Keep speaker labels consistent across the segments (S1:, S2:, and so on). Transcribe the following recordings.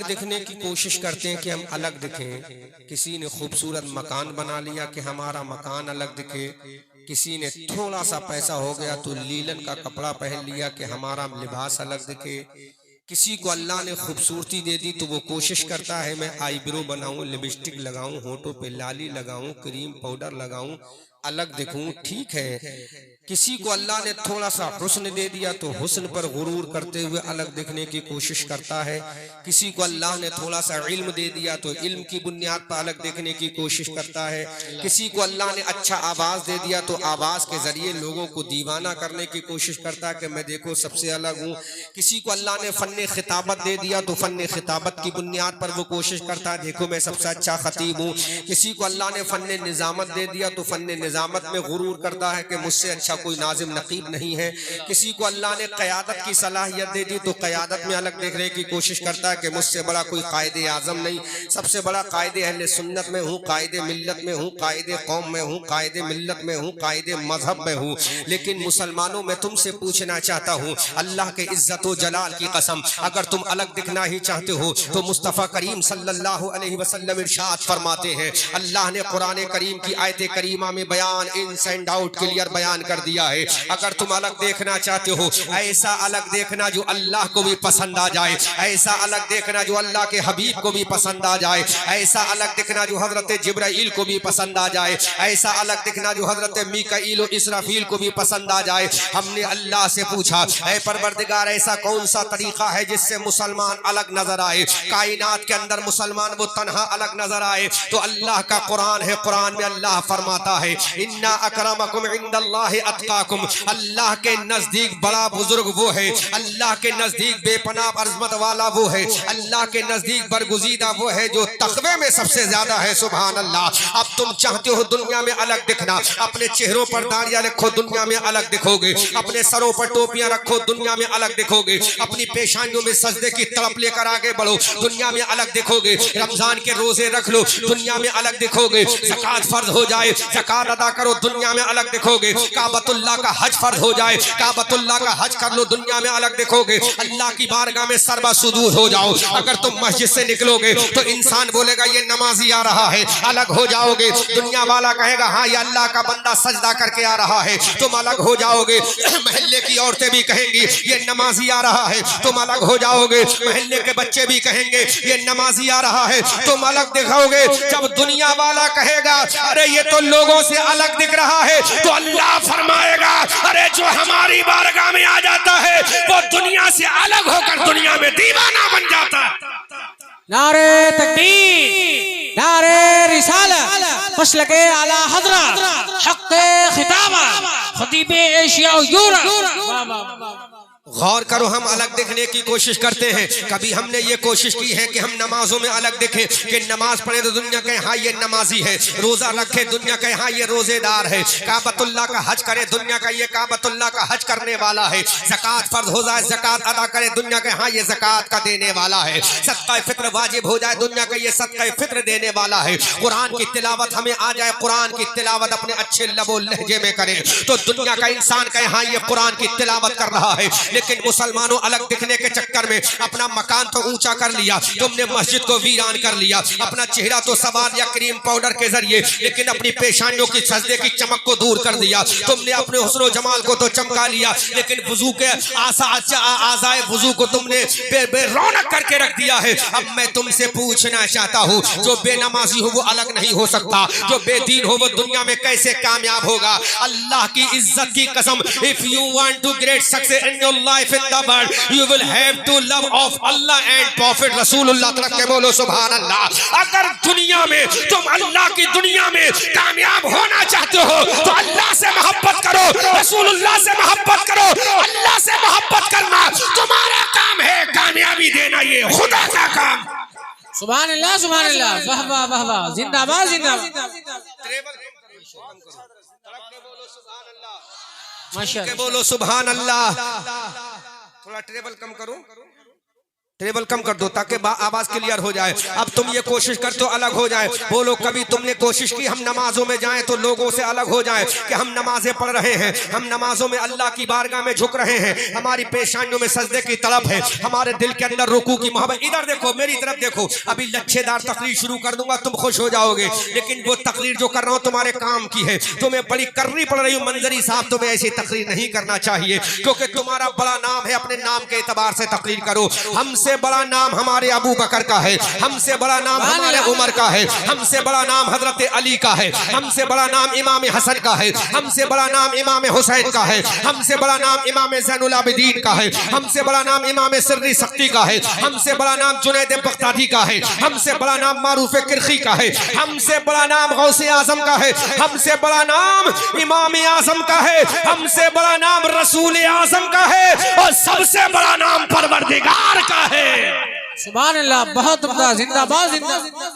S1: दिखने की कोशिश करते हैं कि हम अलग दिखें। किसी ने खूबसूरत मकान बना लिया कि हमारा मकान अलग दिखे, किसी ने थोड़ा सा पैसा हो गया तो लीलन का कपड़ा पहन लिया कि हमारा लिबास अलग दिखे। किसी को अल्लाह ने खूबसूरती दे दी तो वो कोशिश करता है मैं आईब्रो बनाऊं, लिपस्टिक लगाऊं, होठों पे लाली लगाऊं, क्रीम पाउडर लगाऊं, अलग दिखूं। ठीक है, किसी को अल्लाह ने थोड़ा सा हुस्न दे दिया तो हुस्न पर गुरूर करते हुए अलग दिखने की कोशिश करता है। किसी को अल्लाह ने थोड़ा सा इल्म दे दिया तो इल्म की बुनियाद पर अलग देखने की कोशिश करता है। किसी को अल्लाह ने अच्छा आवाज दे दिया तो आवाज के जरिए लोगों को दीवाना करने की कोशिश करता है कि मैं देखो सबसे अलग हूँ। किसी को अल्लाह ने फन्ने खिताबत दे दिया तो फन्ने खिताबत की बुनियाद पर वो कोशिश करता है देखो मैं सबसे अच्छा खतीब हूँ। किसी को अल्लाह ने फन्ने निजामत दे दिया तो फन्ने निजामत में गुरूर करता है कि मुझसे अच्छा कोई नाजिम नकीब नहीं है। किसी को अल्लाह ने क़यादत की सलाहियत दे दी तो क़यादत में अलग देखने की कोशिश करता है कि मुझसे बड़ा कोई कायदे आज़म नहीं, सबसे बड़ा कायदे अहले सुन्नत में हूँ, कायदे मिल्लत में हूँ, कायदे कौम में हूँ, कायदे मिल्लत में हूँ, कायदे मजहब में हूँ। लेकिन मुसलमानों में तुमसे पूछना चाहता हूँ अल्लाह के इज्जत व जलाल की कसम, अगर तुम अलग दिखना ही चाहते हो तो मुस्तफ़ा करीम सल्लल्लाहु अलैहि वसल्लम इरशाद फरमाते हैं, अल्लाह ने कुरान करीम की आयत करीमा में बयान इन्स एंड आउट क्लियर बयान कर दिया है। अगर तुम अलग देखना चाहते हो, ऐसा अलग देखना जो अल्लाह को भी पसंद आ जाए, ऐसा अलग देखना जो अल्लाह के हबीब को भी पसंद आ जाए, ऐसा अलग देखना जो हजरत जिब्राइल को भी पसंद आ जाए, ऐसा अलग देखना जो हजरत मीकाईल और इसराफील को भी पसंद आ जाए। हमने अल्लाह से पूछा ऐ परवरदिगार ऐसा कौन सा तरीका है जिससे मुसलमान अलग नजर आए, कायनात के अंदर मुसलमान वो तन्हा अलग नजर आए? तो अल्लाह का कुरान है, कुरान में अल्लाह फरमाता है इन्ना अकरमकुम इंदल्लाहि अत्काकुम, अल्लाह के नजदीक बड़ा बुजुर्ग वो है, अल्लाह के नजदीक बेपनाह अजमत वाला वो है, अल्लाह के नजदीक बरगुजीदा वो है जो तकवे में सबसे ज्यादा है। सुभान अल्लाह। अब तुम चाहते हो दुनिया में अलग दिखना, अपने चेहरों पर दाढ़ियां रखो दुनिया में अलग दिखोगे, अपने सरों पर टोपियां रखो दुनिया में अलग दिखोगे, अपनी पेशानियों में सजदे की तड़प लेकर आगे बढ़ो दुनिया में अलग दिखोगे, रमजान के रोजे रख लो दुनिया में अलग दिखोगे, ज़कात फर्ज हो जाए ज़कात अदा करो दुनिया में अलग दिखोगे, काबतुल्लाह का हज फर्ज हो जाए काबतुल्लाह का हज कर लो दुनिया में अलग दिखोगे, अल्लाह की बारगाह में सरबा सुदूर हो जाओ। अगर तुम मस्जिद से निकलोगे तो इंसान बोलेगा ये नमाजी आ रहा है, अलग हो जाओगे। दुनिया वाला कहेगा हाँ ये अल्लाह का बंदा सजदा करके आ रहा है, तुम अलग हो जाओगे। महल्ले की औरतें भी कहेंगी ये नमाजी आ रहा है, तुम अलग हो जाओगे। महल्ले के बच्चे भी कहेंगे ये नमाजी आ रहा है, तुम अलग दिखोगे। जब दुनिया वाला कहेगा अरे ये तो लोगों से अलग दिख रहा है, तो अल्लाह फरमाएगा अरे जो हमारी बारगाह में आ जाता है वो दुनिया से अलग होकर दुनिया में दीवाना बन जाता है।
S2: नारे तकबीर, नारे रिसालत, मसलके आला हज़रत, हक़्क़े खिताबा, खतीबे एशिया और यूरोप।
S1: गौर करो, हम अलग दिखने की कोशिश करते हैं। कभी हमने ये कोशिश की है कि हम नमाजों में अलग दिखें कि नमाज पढ़े तो दुनिया कहे हाँ ये नमाजी है, रोजा रखे दुनिया कहे हाँ ये रोजेदार है, काबतुल्लाह का हज करे दुनिया का ये काबतुल्लाह का हज करने वाला है, ज़कात फर्ज हो जाए ज़कात अदा करे दुनिया कहे हाँ ये ज़कात का देने वाला है, सदका फित्र वाजिब हो जाए दुनिया का ये सदका फित्र देने वाला है। कुरान की तिलावत हमें आ जाए, कुरान की तिलावत अपने अच्छे लबो लहजे में करें तो दुनिया का इंसान कहे हाँ ये कुरान की तिलावत कर रहा है। लेकिन मुसलमानों अलग दिखने के चक्कर में अपना मकान तो ऊंचा कर लिया, तुमने मस्जिद को वीरान कर लिया, अपना चेहरा तो सवार लिया क्रीम पाउडर के जरिए, लेकिन अपनी पेशानियों की सजदे की चमक को दूर कर दिया। तुमने अपने हुस्न जमाल को तो चमका लिया, लेकिन वजू के आज़ाए वजू को तुमने बेरौनक करके रख दिया है। अब मैं तुमसे पूछना चाहता हूँ जो बेनमाजी हो वो अलग नहीं हो सकता, जो बेदीन हो वो दुनिया में कैसे कामयाब होगा? अल्लाह की इज्जत की कसम, if you want to great success in your life in the world you will have to love of Allah and Prophet Rasulullah तरफ के बोलो सुभान अल्लाह। अगर दुनिया में तुम अल्लाह की दुनिया में कामयाब होना चाहते हो तो अल्लाह से मोहब्बत करो, रसूलुल्लाह से मोहब्बत करो। अल्लाह से मोहब्बत करना तुम्हारा काम है, कामयाबी देना ये खुदा का काम।
S2: सुभान अल्लाह सुभान अल्लाह, वाह वाह वाह वाह, जिंदाबाद जिंदाबाद।
S1: माशाअल्लाह बोलो सुभान अल्लाह। थोड़ा ट्रेबल कम करो, लेवल कम कर दो ताकि आवाज क्लियर हो जाए। अब तुम ये कोशिश कर तो अलग हो जाए। बोलो कभी तुमने कोशिश की हम नमाजों में जाएं तो लोगों से अलग हो जाए कि हम नमाजें पढ़ रहे हैं, हम नमाजों में अल्लाह की बारगाह में झुक रहे हैं, हमारी पेशानियों में सजदे की तड़प है, हमारे दिल के अंदर रुकू की मोहब्बत। इधर देखो, मेरी तरफ देखो, अभी लच्छेदार तकरीर शुरू कर दूंगा, तुम खुश हो जाओगे। लेकिन वो तकरीर जो कर रहा हूँ तुम्हारे काम की है, तुम्हें बड़ी करनी पड़ रही हूँ। मंजरी साहब तुम्हें ऐसी तकरीर नहीं करना चाहिए क्योंकि तुम्हारा बड़ा नाम है, अपने नाम के एतबार से तकरीर करो। हमसे बड़ा नाम हमारे अबू बकर का है, हमसे बड़ा नाम हमारे उमर का है, हमसे बड़ा नाम हजरत अली का है, हमसे बड़ा नाम इमाम हसन का है, हमसे बड़ा नाम इमाम हुसैन का है, हमसे बड़ा नाम इमाम ज़ैनुल आबिदीन का है, हमसे बड़ा नाम इमाम सिर्री सख्ती का है, हमसे बड़ा नाम जुनैद बगदादी का है, हमसे बड़ा नाम मारूफ किरखी का है, हमसे बड़ा नाम गौसे आजम का है, हमसे बड़ा नाम इमाम आजम का है, हमसे बड़ा नाम रसूल आजम का है, और सबसे बड़ा नाम परवरदिगार का है।
S2: सुभान अल्लाह, बहुत उम्दा, जिंदाबाद जिंदाबाद।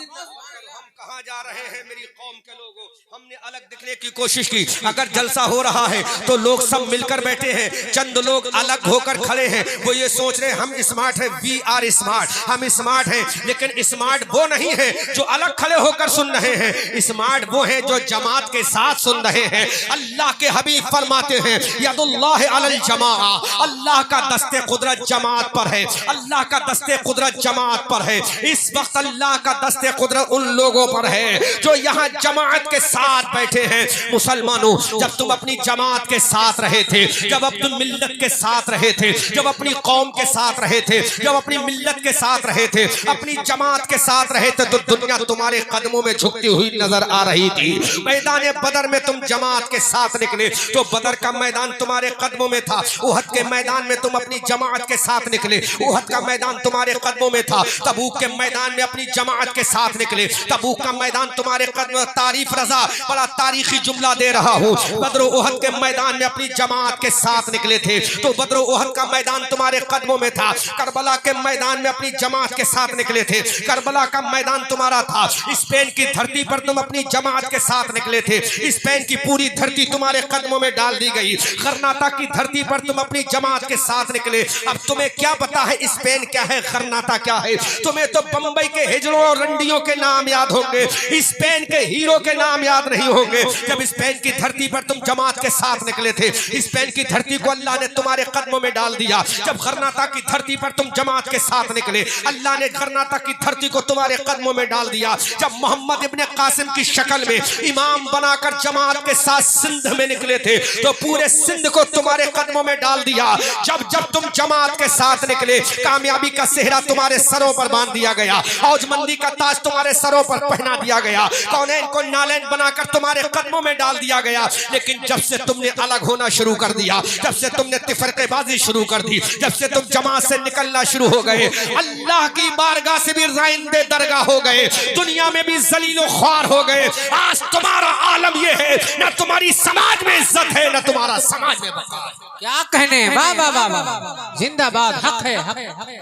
S1: कहाँ जा रहे हैं मेरी कौम के लोगों? हमने अलग दिखने की कोशिश की। अगर जलसा हो रहा है तो लोग सब मिलकर बैठे हैं, चंद लोग अलग होकर खड़े हैं। वो ये सोच रहे हैं हम स्मार्ट हैं, वी आर स्मार्ट, हम स्मार्ट हैं। लेकिन स्मार्ट वो नहीं है जो अलग खड़े होकर सुन रहे हैं, स्मार्ट वो है जो जमात के साथ सुन रहे हैं। अल्लाह के हबीब फरमाते हैं यदुल्लाह अलल जमा, अल्लाह का दस्ते कुदरत जमात पर है, अल्लाह का दस्ते कुदरत जमात पर है। इस वक्त अल्लाह का दस्ते कुदरत उन लोगों पर है जो यहाँ जमात के साथ बैठे हैं। मुसलमानों, जब तुम अपनी जमात के साथ रहे थे, जब अब तुम मिल्लत के साथ रहे थे, जब अपनी कौम के साथ रहे थे, जब अपनी मिल्लत के साथ रहे थे, अपनी जमात के साथ रहे थे, तो दुनिया तुम्हारे कदमों में झुकती हुई नजर आ रही थी। मैदान बदर में तुम जमात के साथ निकले तो बदर का मैदान तुम्हारे कदमों में था। उहद के मैदान में तुम अपनी जमात के साथ निकले, उहद का मैदान तुम्हारे कदमों में था। तबूक के मैदान में अपनी जमात के साथ निकले, तबूक का मैदान तुम्हारे कदम। तारीफ रजा, बड़ा तारीखी जुमला दे रहा हूँ। बदर उहद के मैदान में अपनी जमात के साथ निकले थे तो बदर उहद का मैदान तुम्हारे कदमों में था। करबला के मैदान में अपनी जमात के साथ निकले थे, करबला का मैदान तुम्हारा था। स्पेन की धरती पर तुम अपनी जमात के साथ निकले थे, स्पेन की पूरी धरती तुम्हारे कदमों में डाल दी गई। गरनाता की धरती पर तुम अपनी जमात के साथ निकले। अब तुम्हें क्या पता है स्पेन क्या है, गरनाता क्या है? तुम्हें तो बंबई के हिजड़ों और रंडियों के नाम याद होंगे, स्पेन के हीरो के नाम याद नहीं होंगे। जब स्पेन की धरती पर तुम जमात के साथ निकले थे, स्पेन की धरती को अल्लाह ने तुम्हारे कदमों में डाल दिया। जब गरनाता की धरती पर तुम जमात के साथ निकले, अल्लाह ने गरनाता की धरती को तुम्हारे कदमों में डाल दिया। जब मोहम्मद इब्ने कासिम की शक्ल में इमाम बनाकर जमात के साथ सिंध में निकले थे तो पूरे सिंध को तुम्हारे कदमों में डाल दिया। जब जब तुम जमात के साथ निकले, कामयाबी का सेहरा तुम्हारे सरों पर बांध दिया गया, औजमंदी का ताज तुम्हारे सरों पर पहना दिया गया, कौनैन को नालैन बनाकर तुम्हारे कदमों में डाल दिया गया। लेकिन जब से तुमने अलग होना शुरू कर दिया, जब से तुमने तिफरकेबाजी शुरू कर दी, जब से तुम जमात से निकलना शुरू हो गए, अल्लाह की बारगाह से भी राइंदे दरगाह हो गए, दुनिया में भी जलीलो ख्वार हो गए। आज तुम्हारा आलम यह है, न तुम्हारी समाज में इज्जत है, न तुम्हारा समाज में बका है।
S2: क्या कहने, वाह वाह वाह वाह, जिंदाबाद, हक है, हक है, हक है।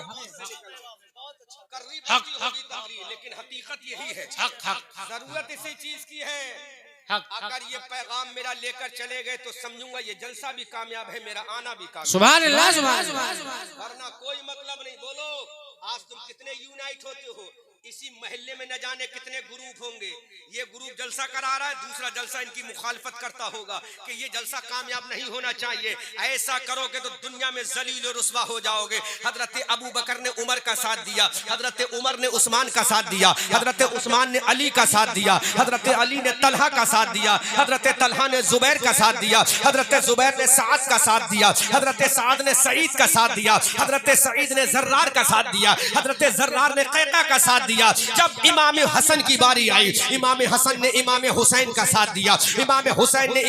S1: हक लेकिन हकीकत यही है, हक हक जरूरत इसी चीज की है। अगर ये पैगाम मेरा लेकर चले गए तो समझूंगा ये जलसा भी कामयाब है, मेरा आना भी कामयाब।
S2: सुभान अल्लाह, सुभान अल्लाह।
S1: वरना कोई मतलब नहीं। बोलो आज तुम कितने यूनाइट होते हो, इसी महल्ले में न जाने कितने ग्रुप होंगे। ये ग्रुप जलसा करा रहा है, दूसरा जलसा इनकी मुखालफत करता होगा कि ये जलसा कामयाब नहीं होना चाहिए। ऐसा करोगे तो दुनिया में जलील और रुस्वा हो जाओगे। हजरत अबू बकर ने उमर का साथ दिया, हजरत उमर ने उस्मान का साथ दिया, हजरत उस्मान ने अली का साथ दिया, हजरत अली ने तलहा का साथ दिया, हजरत तलहा ने जुबैर का साथ दिया, हजरत जुबैर ने साद का साथ दिया, हजरत साद ने सईद का साथ दिया, हजरत सईद ने जर्रार का साथ दिया, हजरत जर्रार ने कैका का साथ दिया। जब इमाम हसन की बारी आई, इमाम हसन ने इमाम हुसैन का साथ दिया, इमाम हुसैन ने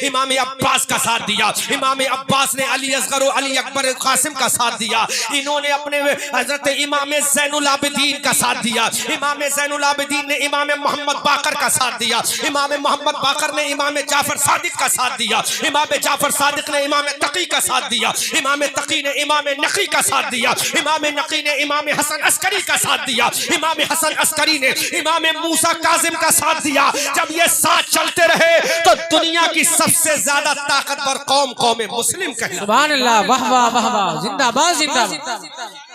S1: इमाम अब्बास का साथ दिया, इमाम अब्बास ने अली असगर और अली अकबर कासिम का साथ दिया। इन्होंने अपने हजरत इमाम ज़ैनुल आबिदीन का साथ दिया, इमाम ज़ैनुल आबिदीन ने इमाम मोहम्मद बाकर का साथ दिया, इमाम मोहम्मद बाकर ने इमाम जाफर सादिक का साथ दिया, इमाम जाफर सादिक ने इमाम तकी का साथ दिया, इमाम तकी ने इमाम नकी का साथ दिया, इमाम नकी ने इमाम हसन अस्करी का साथ दिया, इमाम हसन अस्करी ने इमाम मूसा काजिम का साथ दिया। जब ये साथ चलते रहे तो दुनिया की सबसे ज्यादा ताकतवर कौम कौम मुस्लिम कहलाती।
S2: सुभान अल्लाह, वाह वाह वाह वाह, जिंदाबाद जिंदाबाद।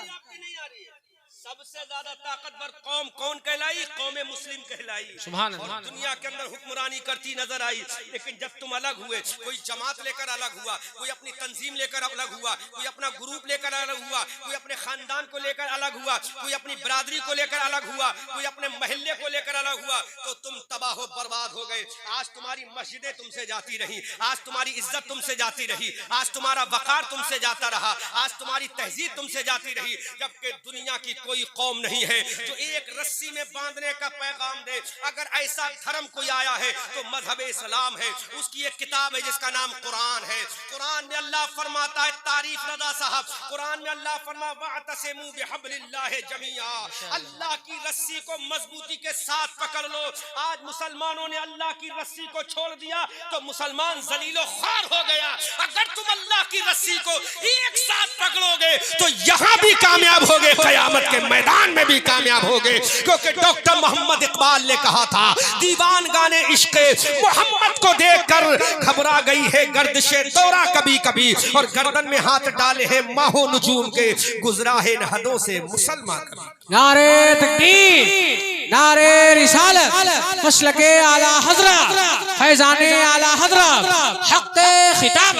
S1: ज्यादा ताकतवर कौम कौन कहलाई? कौम मुस्लिम कहलाई।
S2: सुभान
S1: और
S2: अल्लाह।
S1: दुनिया के अंदर हुक्मरानी करती नजर आई। लेकिन जब तुम अलग हुए, कोई जमात लेकर अलग हुआ, कोई अपनी तंजीम लेकर अलग हुआ, कोई अपना ग्रुप लेकर अलग हुआ, कोई अपने खानदान को लेकर अलग हुआ, कोई अपनी बरादरी को लेकर अलग हुआ, कोई अपने महल्ले को लेकर अलग हुआ, तो तुम तबाह हो बर्बाद हो गए। आज तुम्हारी मस्जिदें तुमसे जाती रही, आज तुम्हारी इज्जत तुमसे जाती रही, आज तुम्हारा वकार तुमसे जाता रहा, आज तुम्हारी तहजीब तुमसे जाती रही। जबकि दुनिया की कोई कौम नहीं है जो एक रस्सी में बांधने का पैगाम दे। अगर ऐसा धर्म कोई आया है तो मजहब इस्लाम है। उसकी एक किताब है जिसका नाम कुरान है। कुरान में अल्लाह फरमाता है, तारीफ रजा साहब, कुरान में अल्लाह फरमा वअतसिमू बिहब्लिल्लाहि जमीआ, अल्लाह की रस्सी को मजबूती के साथ पकड़ लो। आज मुसलमानों ने अल्लाह की रस्सी को छोड़ दिया तो मुसलमान जलीलो ख्वार हो गया। अगर तुम अल्लाह की रस्सी को एक साथ पकड़ोगे तो यहाँ भी कामयाब होगे, कयामत के मैदान में भी कामयाब होगे। क्योंकि डॉक्टर मोहम्मद इकबाल ने कहा था, दीवान गाने इश्क मोहम्मद को देखकर घबरा गई है गर्दिशे दौरा कभी कभी, और गर्दन में हाथ डाले हैं माहो नजूम के, गुजरा है इन हदों से मुसलमान कभी।
S2: नारे तकबीर, नारे रिसालत, मसलके आला हजरत, फैजाने आला हजरत, हक़ खिताब।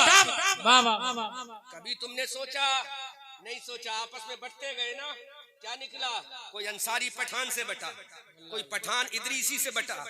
S2: वाह वाह।
S1: कभी तुमने सोचा? नहीं सोचा। आपस में बटते गए ना, क्या निकला? कोई अंसारी पठान से बटा, कोई पठान इदरीसी से बटा।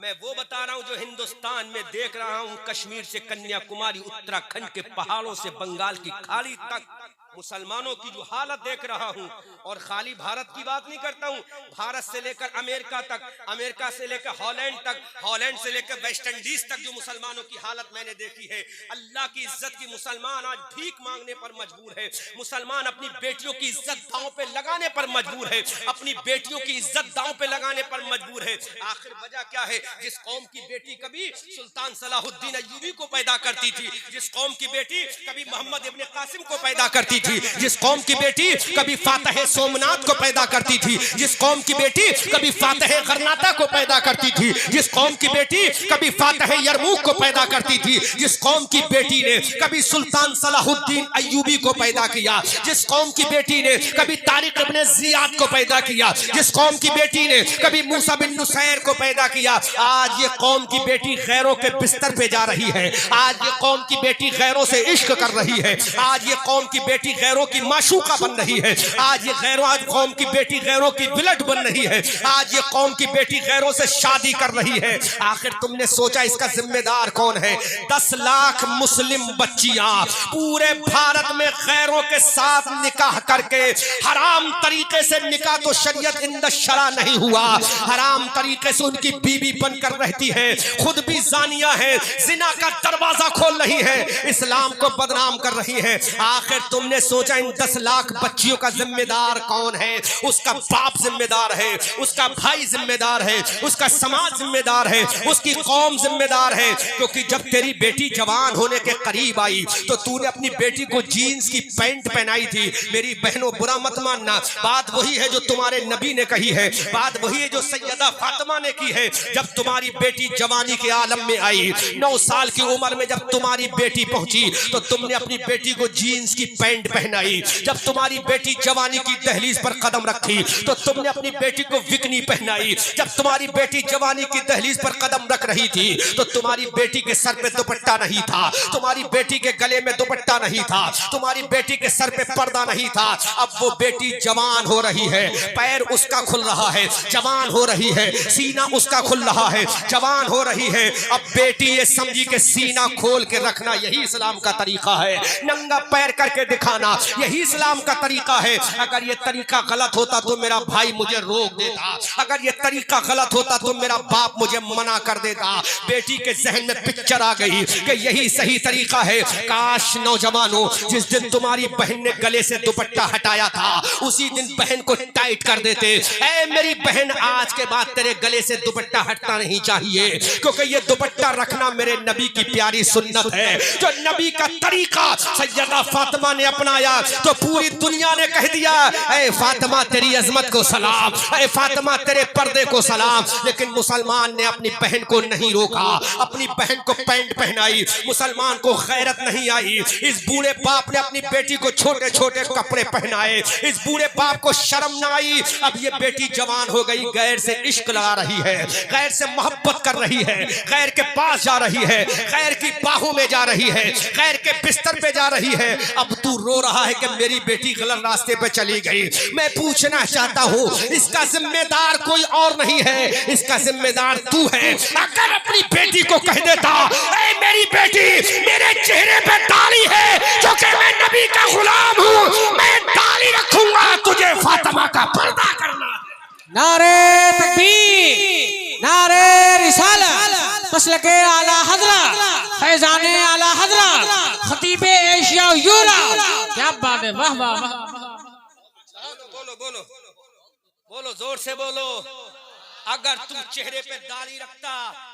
S1: मैं वो बता रहा हूँ जो हिंदुस्तान में देख रहा हूँ, कश्मीर से कन्याकुमारी, उत्तराखंड के पहाड़ों से बंगाल की खाड़ी तक मुसलमानों की जो हालत देख रहा हूँ। और खाली भारत की बात नहीं करता हूँ, भारत से लेकर अमेरिका तक, अमेरिका से लेकर हॉलैंड तक, हॉलैंड से लेकर वेस्ट इंडीज तक जो मुसलमानों की हालत मैंने देखी है। अल्लाह की इज्जत की मुसलमान आज भीख मांगने पर मजबूर है। मुसलमान अपनी बेटियों की इज्जत दांव पे लगाने पर मजबूर है, अपनी बेटियों की इज्जत दांव पे लगाने पर मजबूर है। आखिर वजह क्या है? जिस कौम की बेटी कभी सुल्तान सलाहुद्दीन अय्यूबी को पैदा करती थी, जिस कौम की बेटी कभी मोहम्मद इब्ने कासिम को पैदा करती थी, जिस कौम की बेटी कभी फातह सोमनाथ को पैदा करती थी, जिस कौम की बेटी कभी फातह गरनाता को पैदा करती थी, जिस कौम की बेटी कभी फातह यरमूक को पैदा करती थी, जिस कौम की बेटी ने कभी सुल्तान सलाहुद्दीन अय्यूबी को पैदा किया, जिस कौम की बेटी ने कभी तारिक इब्ने जियाद को पैदा किया, जिस कौम की बेटी ने कभी मूसा बिन नुसैर को पैदा किया, आज ये कौम की बेटी गैरों के बिस्तर पे जा रही है। आज ये कौम की बेटी गैरों से इश्क कर रही है। आज ये कौम की बेटी गैरों की माशूका बन रही है। आज ये आज कौम की बेटी गैरों की बिलट बन रही है। आज ये कौम की बेटी गैरों से शादी कर रही है। आखिर तुमने सोचा इसका जिम्मेदार कौन है? 10 लाख मुस्लिम बच्चियां पूरे भारत में गैरों के साथ निकाह करके, हराम तरीके से निकाह तो शरीयत इंद शरा नहीं हुआ, हराम तरीके से उनकी बीवी बनकर रहती है, खुद भी जानिया है, जिना का दरवाजा खोल रही है, इस्लाम को बदनाम कर रही है। आखिर तुमने सोचा इन 10 लाख बच्चियों का जिम्मेदार कौन है? उसका बाप जिम्मेदार है, उसका भाई जिम्मेदार है, उसका समाज जिम्मेदार है, उसकी कौम जिम्मेदार है। क्योंकि जब तेरी बेटी जवान होने के करीब आई तो तूने अपनी बेटी को जीन्स की पैंट पहनाई थी। मेरी बहनों बुरा मत मानना, बात वही है जो तुम्हारे नबी ने कही है, बात वही है जो सैयदा फातिमा ने की है। जब तुम्हारी बेटी जवानी के आलम में आई, 9 साल की उम्र में जब तुम्हारी बेटी पहुंची तो तुमने अपनी बेटी को जीन्स की पैंट पहनाई। जब तुम्हारी बेटी जवानी की दहलीज पर कदम रखी तो तुमने अपनी बेटी को विकनी पहनाई। जब तुम्हारी बेटी जवानी की दहलीज पर कदम रख रही थी तो तुम्हारी बेटी के सर पे दुपट्टा नहीं था, तुम्हारी बेटी के गले में दुपट्टा नहीं था, तुम्हारी बेटी के सर पे पर्दा नहीं था। अब वो बेटी जवान हो रही है, पैर उसका खुल रहा है, जवान हो रही है, सीना उसका खुल रहा है, जवान हो रही है। अब बेटी ये समझी के सीना खोल के रखना यही इस्लाम का तरीका है, नंगा पैर करके दिखाना यही इस्लाम का तरीका है। अगर ये तरीका गलत होता तो मेरा भाई मुझे रोक देता, अगर ये तरीका गलत होता तो मेरा बाप मुझे मना कर देता। बेटी के जहन में पिक्चर आ गई कि यही सही तरीका है। काश नौजवानों, जिस दिन तुम्हारी बहन ने गले से दुपट्टा हटाया था उसी दिन बहन को टाइट कर देते। ऐ मेरी बहन, आज के बाद तेरे गले से दुपट्टा हटना नहीं चाहिए, क्योंकि ये दुपट्टा रखना मेरे नबी की प्यारी सुन्नत है। जो नबी का तरीका सैयदा फातिमा ने अपने अपनाया तो पूरी दुनिया ने कह दिया ऐ फातिमा तेरी अजमत को सलाम, ऐ फातिमा तेरे पर्दे को सलाम। लेकिन मुसलमान ने अपनी बहन को नहीं रोका, अपनी बहन को पैंट पहनाई। मुसलमान को गैरत नहीं आई। इस बूढ़े बाप ने अपनी बेटी को छोटे छोटे कपड़े पहनाए। इस बूढ़े बाप को शर्म न आई। अब ये बेटी जवान हो गई, गैर से इश्क लगा रही है, गैर से मोहब्बत कर रही है, गैर के पास जा रही है, गैर की बाहों में जा रही है, गैर के बिस्तर पे जा रही है। अब तू रो रहा है कि मेरी बेटी गलत रास्ते पे चली गई। मैं पूछना चाहता हूँ, इसका जिम्मेदार कोई और नहीं है, इसका जिम्मेदार तू है। अगर अपनी बेटी को कह देता ऐ मेरी बेटी मेरे चेहरे पे दाढ़ी है क्योंकि मैं नबी का गुलाम हूँ, मैं दाढ़ी रखूंगा, तुझे फातिमा का पर्दा करना।
S2: नारे तकबीर, नारे रिसालत, मसलके आला हजरत, फैजाने आला हजरत, खतीबे एशिया यूरोप। क्या बात है, वाह वाह वाह।
S1: बोलो बोलो बोलो, जोर से बोलो। अगर तू चेहरे पे दाढ़ी रखता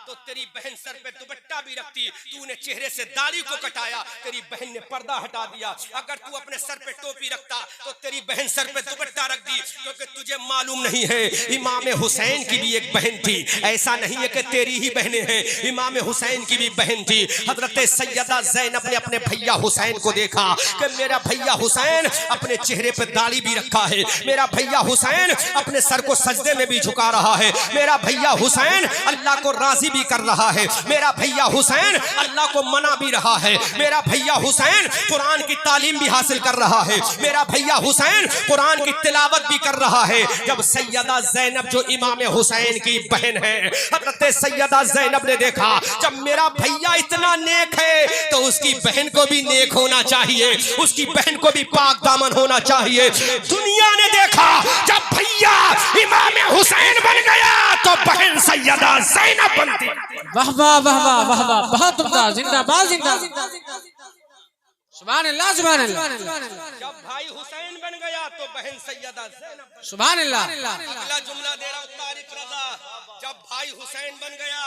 S1: तो तेरी बहन सर पे दुपट्टा भी रखती। तूने चेहरे से दाढ़ी को कटाया, तेरी बहन ने पर्दा हटा दिया। अगर तू अपने सर पे टोपी रखता तो तेरी बहन सर पे दुपट्टा रख दी। क्योंकि तुझे मालूम नहीं है इमाम हुसैन की भी एक बहन थी। ऐसा नहीं है कि तेरी ही बहनें हैं, इमाम हुसैन की भी बहन थी। हजरत सैयदा ज़ैनब ने अपने भैया हुसैन को देखा कि मेरा भैया हुसैन अपने चेहरे पे दाढ़ी भी रखा है, मेरा भैया हुसैन अपने सर को सजदे में भी झुका रहा है, मेरा भैया हुसैन अल्लाह को राजी भी कर रहा है, मेरा भैया हुसैन अल्लाह को मना भी रहा है, मेरा भैया हुसैन कुरान की तालीम भी हासिल कर रहा है, मेरा भैया हुसैन कुरान की तिलावत भी कर रहा है। जब सैयदा ज़ैनब जो इमाम हुसैन की बहन है, हज़रत सैयदा ज़ैनब ने देखा जब मेरा भैया इतना नेक है तो उसकी बहन को भी नेक होना चाहिए, उसकी बहन को भी पाक दामन होना चाहिए। दुनिया ने देखा जब भैया इमाम हुसैन बन गया तो बहन सैयदा ज़ैनब बनती।
S2: वाह वाह वाह वाह वाह वाह, बहुत उम्दा, जिंदाबाद जिंदाबाद, सुभान अल्लाह सुभान अल्लाह।
S1: जब भाई हुसैन बन गया तो बहन सैयदा ज़ैनब।
S2: सुभान अल्लाह।
S1: अगला जुमला दे रहा हूं तारिक रज़ा, जब भाई हुसैन बन गया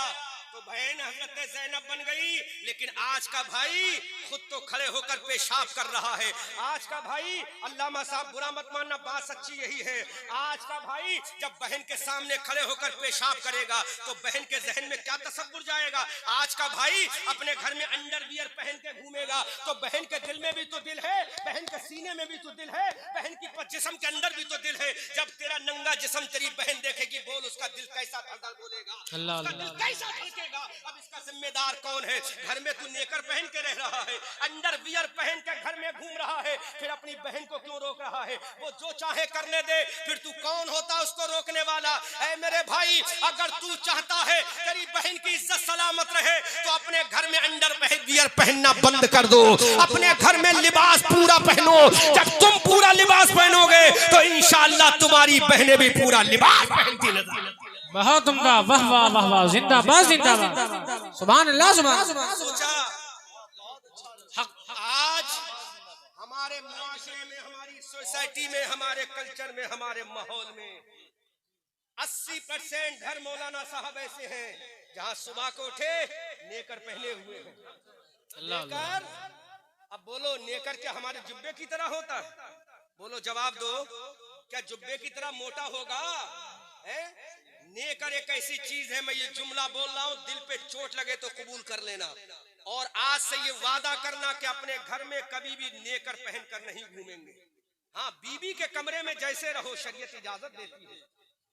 S1: तो बहन हजरत ज़ैनब बन गई। लेकिन आज का भाई खुद तो खड़े होकर पेशाब कर रहा है। आज का भाई, अल्लामा साहब बुरा मत मानना, बात सच्ची यही है। आज का भाई जब बहन के सामने खड़े होकर पेशाब करेगा तो बहन के जहन में क्या तसव्वुर जाएगा। आज का भाई अपने घर में अंडरवियर पहन के घूमेगा तो बहन के दिल में भी तो दिल है, बहन के सीने में भी तो दिल है, बहन की जिस्म के अंदर भी तो दिल है। जब तेरा नंगा जिस्म तेरी बहन देखेगी, बोल उसका दिल कैसा धड़धड़ बोलेगा, उसका दिल कैसा धड़केगा। अब इसका जिम्मेदार कौन है। घर में तू नेकर पहन के रह रहा है, अंडरवियर पहन के घर में घूम रहा है, फिर अपनी बहन को क्यों रोक रहा है। वो जो चाहे करने दे, फिर तू कौन होता उसको रोकने वाला। ऐ मेरे भाई, अगर तू चाहता है तेरी बहन की इज्जत सलामत रहे तो अपने घर में अंडरवियर पहनना बंद कर दो, अपने घर में लिबास पूरा पहनो। जब तुम पूरा लिबास पहनोगे तो इंशाअल्लाह तुम्हारी बहनें भी पूरा लिबास पहनती नजर।
S2: बहुत उम्दा, वाह वाह वाह वाह, जिंदाबाद जिंदाबाद, सुभान अल्लाह सुभान।
S1: सोचा आज हमारे मुआशरे में, हमारी सोसाइटी में, हमारे कल्चर में, हमारे माहौल में 80% घर मौलाना साहब ऐसे हैं जहां सुबह को उठे नेकर पहने हुए हैं। नेकर, अब बोलो नेकर क्या हमारे जुब्बे की तरह होता है? बोलो जवाब दो, क्या जुब्बे की तरह मोटा होगा? नेकर एक ऐसी चीज है, मैं ये जुमला बोल रहा हूँ, दिल पे चोट लगे तो कबूल कर लेना और आज से ये वादा करना कि अपने घर में कभी भी नेकर पहनकर नहीं घूमेंगे। हाँ, बीबी के कमरे में जैसे रहो, शरीयत इजाजत देती है।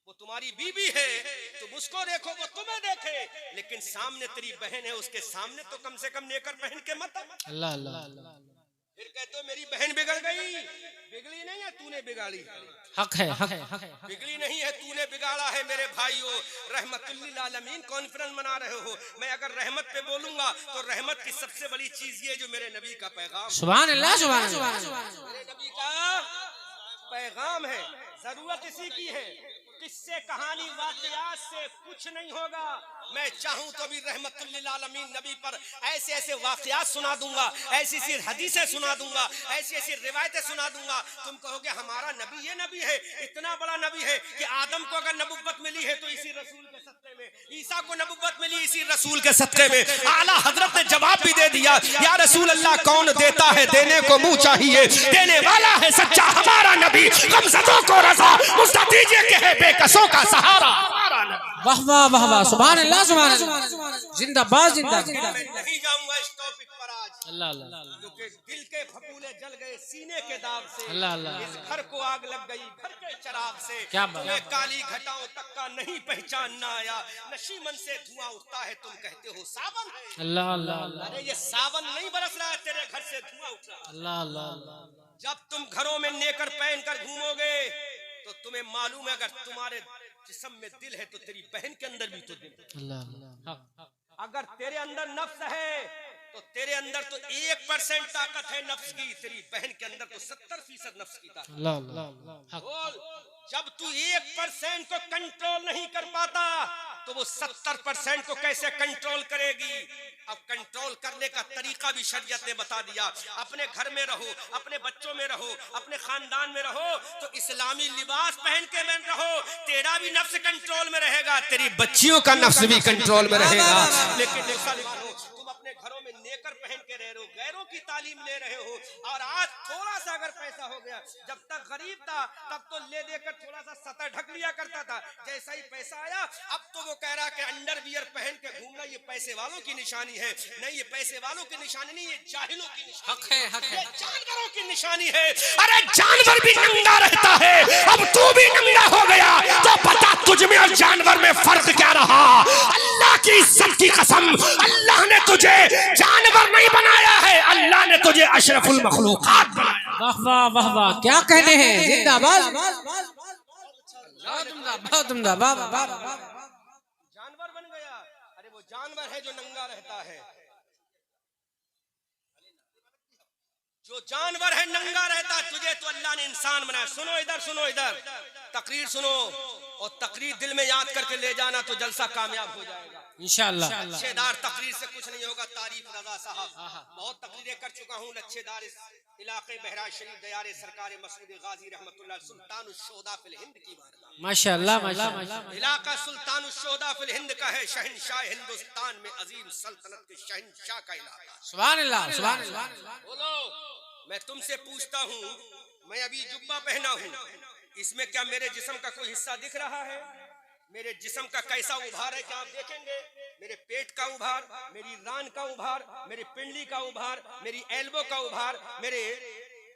S1: वो तुम्हारी बीबी है, तुम उसको देखो, वो तुम्हें देखे, लेकिन सामने तेरी बहन है, उसके सामने तो कम से कम नेकर पहन के मत।
S2: अल्लाह अल्लाह।
S1: फिर कहते हो मेरी बहन बिगड़ गई। बिगड़ी नहीं है, तूने बिगाड़ी।
S2: हक है, हक है, हक है।
S1: बिगड़ी नहीं है, तूने बिगाड़ा है। मेरे भाइयों, रहमतुल लिल आलमीन कॉन्फ्रेंस मना रहे हो, मैं अगर रहमत पे बोलूंगा तो रहमत की सबसे बड़ी चीज ये जो मेरे नबी का पैगाम,
S2: सुभान अल्लाह सुभान अल्लाह,
S1: मेरे नबी का पैगाम है। जरूरत इसी की है, किससे कहानी वाकयात से कुछ नहीं होगा। मैं चाहूं तो भी रहमतुल्लिल आलमीन नबी पर ऐसे ऐसे वाकयात सुना दूंगा, ऐसी ऐसी हदीसें सुना दूंगा, ऐसी ऐसी रिवायतें सुना दूंगा। तुम कहोगे हमारा नबी ये नबी है, इतना बड़ा नबी है कि आदम को अगर नबुव्वत मिली है तो इसी रसूल के सदक़े में, ईसा को नबुव्वत मिली इसी रसूल के सदक़े में। आला हजरत ने जवाब भी दे दिया, या रसूल अल्लाह कौन देता है, देने को मुंह चाहिए, देने वाला है सच्चा हमारा नबी, गमज़दों को रज़ा, मुझसे दीजिए कि है बेकसों का सहारा।
S2: वाह वाह वाह वाह, सुभान अल्लाह सुभान अल्लाह, जिंदाबाद जिंदाबाद।
S1: मैं नहीं जाऊंगा इस टॉपिक पर आज,
S2: अल्लाह अल्लाह,
S1: क्योंकि दिल के फपूले जल गए सीने के दाग से,
S2: अल्लाह अल्लाह,
S1: इस घर को आग लग गई घर के चिराग से।
S2: क्या बात,
S1: तुम्हें काली घटाओं तक का नहीं पहचानना आया, नशीमन से धुआं उठता है तुम कहते हो सावन है।
S2: अल्लाह अल्लाह,
S1: अरे ये सावन नहीं बरस रहा है, तेरे घर से धुआं उठ रहा है।
S2: अल्लाह अल्लाह,
S1: जब तुम घरों में नेकर पहन कर घूमोगे तो तुम्हें मालूम है अगर तुम्हारे जिस्म में दिल है तो तेरी बहन के अंदर भी तो दिल है।
S2: अल्लाह,
S1: अगर तेरे अंदर नफ्स है तो तेरे अंदर तो 1% ताकत है नफ्स की, तेरी बहन के अंदर तो 70% नफ्स की ताकत।
S2: अल्लाह अल्लाह,
S1: बोल, जब तू 1% को कंट्रोल नहीं कर पाता तो वो 70% को कैसे कंट्रोल करेगी? अब कंट्रोल करने का तरीका भी शरीयत ने बता दिया। अपने घर में रहो, अपने बच्चों में रहो, अपने खानदान में रहो तो इस्लामी लिबास पहन के में रहो, तेरा भी नफ्स कंट्रोल में रहेगा, तेरी बच्चियों का नफ्स भी कंट्रोल में रहेगा। लेकिन तुम अपने घरों में नेकर पहन के रह रहे हो, गैरों की तालीम ले रहे हो, और आज थोड़ा सा अगर पैसा हो गया, जब तक गरीब था तब तो ले देकर थोड़ा सा सतर ढक लिया करता था, जैसा ही पैसा आया अब तो वो कह रहा कि अंडरवियर पहन के घूमना ये पैसे वालों की निशानी है। नहीं, ये पैसे वालों की निशानी नहीं, ये जाहिलों की निशानी है, हक है, जानवरों की निशानी है। अरे जानवर भी नंगा रहता है, अब तू भी नंगा हो गया तो बता तुझ में और जानवर में फर्क क्या रहा? अल्लाह की इज्जत की कसम, अल्लाह ने तुझे जानवर नहीं बनाया है, अल्लाह ने तुझे अशरफुल मखलूकात बनाया।
S2: वाह वाह वाह वाह, क्या कहने हैं, जिंदाबाद जिंदाबाद,
S1: जानवर बन गया। अरे वो जानवर है जो नंगा रहता है, जो जानवर है नंगा रहता है, तुझे तो अल्लाह ने इंसान बनाया। सुनो इधर, सुनो इधर, तकरीर सुनो, और तकरीर दिल में याद करके ले जाना तो जलसा कामयाब हो जाएगा
S2: इंशाअल्लाह।
S1: लच्छेदार तकरीर से कुछ नहीं होगा। तारीफ रजा साहब, बहुत तकरीरें कर चुका हूँ लच्छेदार इस इलाके बहराइच शरीफ दयारे सरकार मसूद गाजी रहमतुल्लाह सुल्तान उश-शोदा फिल हिंद की बारगाह।
S2: माशाअल्लाह माशाअल्लाह,
S1: इलाका सुल्तान उश-शोदा फिल हिंद का है, शहंशाह हिंदुस्तान में अजीम सल्तनत के शहंशाह का इलाका।
S2: सुभान अल्लाह सुभान अल्लाह।
S1: बोलो, मैं तुमसे पूछता हूँ, मैं अभी जुब्बा पहना हूँ, इसमें क्या मेरे जिस्म का कोई हिस्सा दिख रहा है? मेरे जिस्म का कैसा उभार है क्या आप देखेंगे? मेरे पेट का उभार, मेरी रान का उभार, मेरी पिंडली का उभार, मेरी एल्बो का उभार, मेरे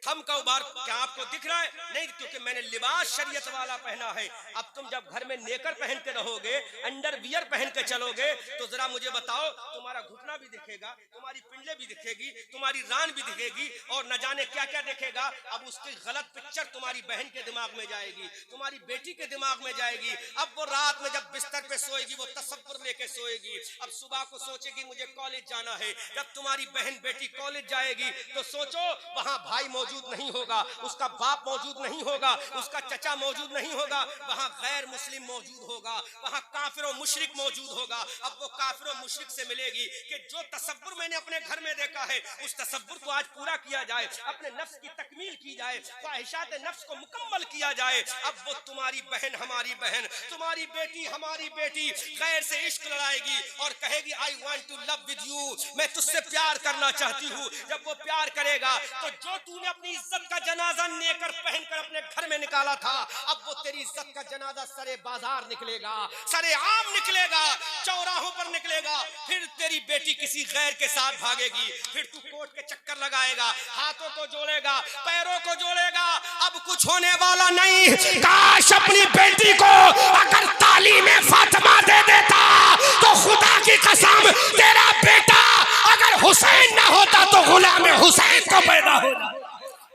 S1: थम का उभार क्या आपको दिख रहा है? नहीं, क्योंकि मैंने लिबास शरीयत वाला पहना है। अब तुम जब घर में नेकर पहन के रहोगे, अंडरवियर पहन के चलोगे, तो जरा मुझे बताओ, तुम्हारा घुटना भी दिखेगा, तुम्हारी पिंडले भी दिखेगी, तुम्हारी रान भी दिखेगी, और न जाने क्या क्या दिखेगा। अब उसकी गलत पिक्चर तुम्हारी बहन के दिमाग में जाएगी, तुम्हारी बेटी के दिमाग में जाएगी। अब वो रात में जब बिस्तर पे सोएगी वो तसव्वुर लेके सोएगी। अब सुबह को सोचेगी मुझे कॉलेज जाना है। जब तुम्हारी बहन बेटी कॉलेज जाएगी तो सोचो वहां भाई मौजूद नहीं होगा, उसका बाप मौजूद नहीं होगा, उसका चचा मौजूद नहीं होगा, वहां गैर मुस्लिम मौजूद होगा, वहां काफिर और मुशरिक मौजूद होगा। अब वो काफिर और मुशरिक से मिलेगी कि जो तसव्वुर मैंने अपने घर में देखा है उस तसव्वुर को आज पूरा किया जाए, अपने नफ्स की तकमील की जाए, ख्वाहिशात नफ्स को मुकम्मल किया जाए। अब वो तुम्हारी बहन हमारी बहन, तुम्हारी बेटी हमारी बेटी गैर से इश्क लड़ाएगी और कहेगी I want to love with you, मैं तुझसे प्यार करना चाहती हूँ। जब वो प्यार करेगा तो जो तूने अपनी इज्जत का जनाजा नेकर पहनकर अपने घर में निकाला था, अब वो तेरी इज्जत का जनाजा सरे बाजार निकलेगा, सरे आम निकलेगा, चौराहों पर निकलेगा। फिर तेरी बेटी किसी गैर के साथ भागेगी, फिर तू कोर्ट के चक्कर लगाएगा, हाथों को जोड़ेगा, पैरों को जोड़ेगा। अब कुछ होने वाला नहीं। काश अपनी बेटी को अगर तालीम फातिमा दे देता तो खुदा की कसम तेरा बेटा अगर हुसैन ना होता तो गुलाम हुसैन को पैदा होता।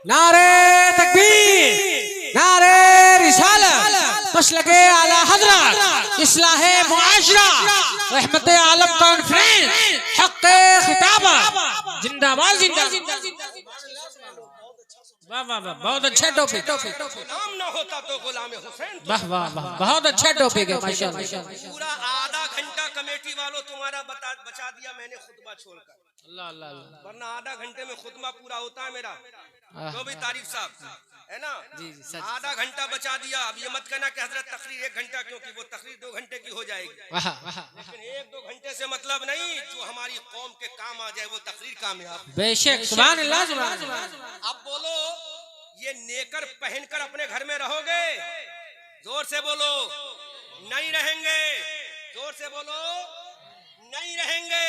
S2: नारे तकबीर, नारे रिसालत, मसलके आला हज़रत, इस्लाहे मुआशरा, रहमत आलम कॉन्फ्रेंस, हक़ खिताबा, जिंदाबाद जिंदाबाद। वाह वाह वाह, बहुत अच्छा टॉपिक।
S1: नाम ना होता तो गुलाम हुसैन।
S2: वाह वाह वाह, बहुत अच्छा टॉपिक है माशाअल्लाह।
S1: पूरा आधा घंटा कमेटी वालों तुम्हारा बचा दिया मैंने खुतबा छोड़कर,
S2: अल्लाह अल्लाह अल्लाह।
S1: वरना आधा घंटे में खुतबा पूरा होता है मेरा। तो भी तारीफ साहब है ना,
S2: जी जी सच।
S1: आधा घंटा बचा दिया। अब ये मत कहना कि हजरत तकरीर 1 घंटा, क्योंकि वो तकरीर 2 घंटे की हो जाएगी।
S2: वाह वाह।
S1: लेकिन 1-2 घंटे से मतलब नहीं, जो हमारी कौम के काम आ जाए वो तकरीर कामयाब।
S2: बेशक सुभान अल्लाह सुभान अल्लाह।
S1: अब बोलो, ये नेकर पहनकर अपने घर में रहोगे? जोर से बोलो, नहीं रहेंगे। जोर से बोलो, नहीं रहेंगे,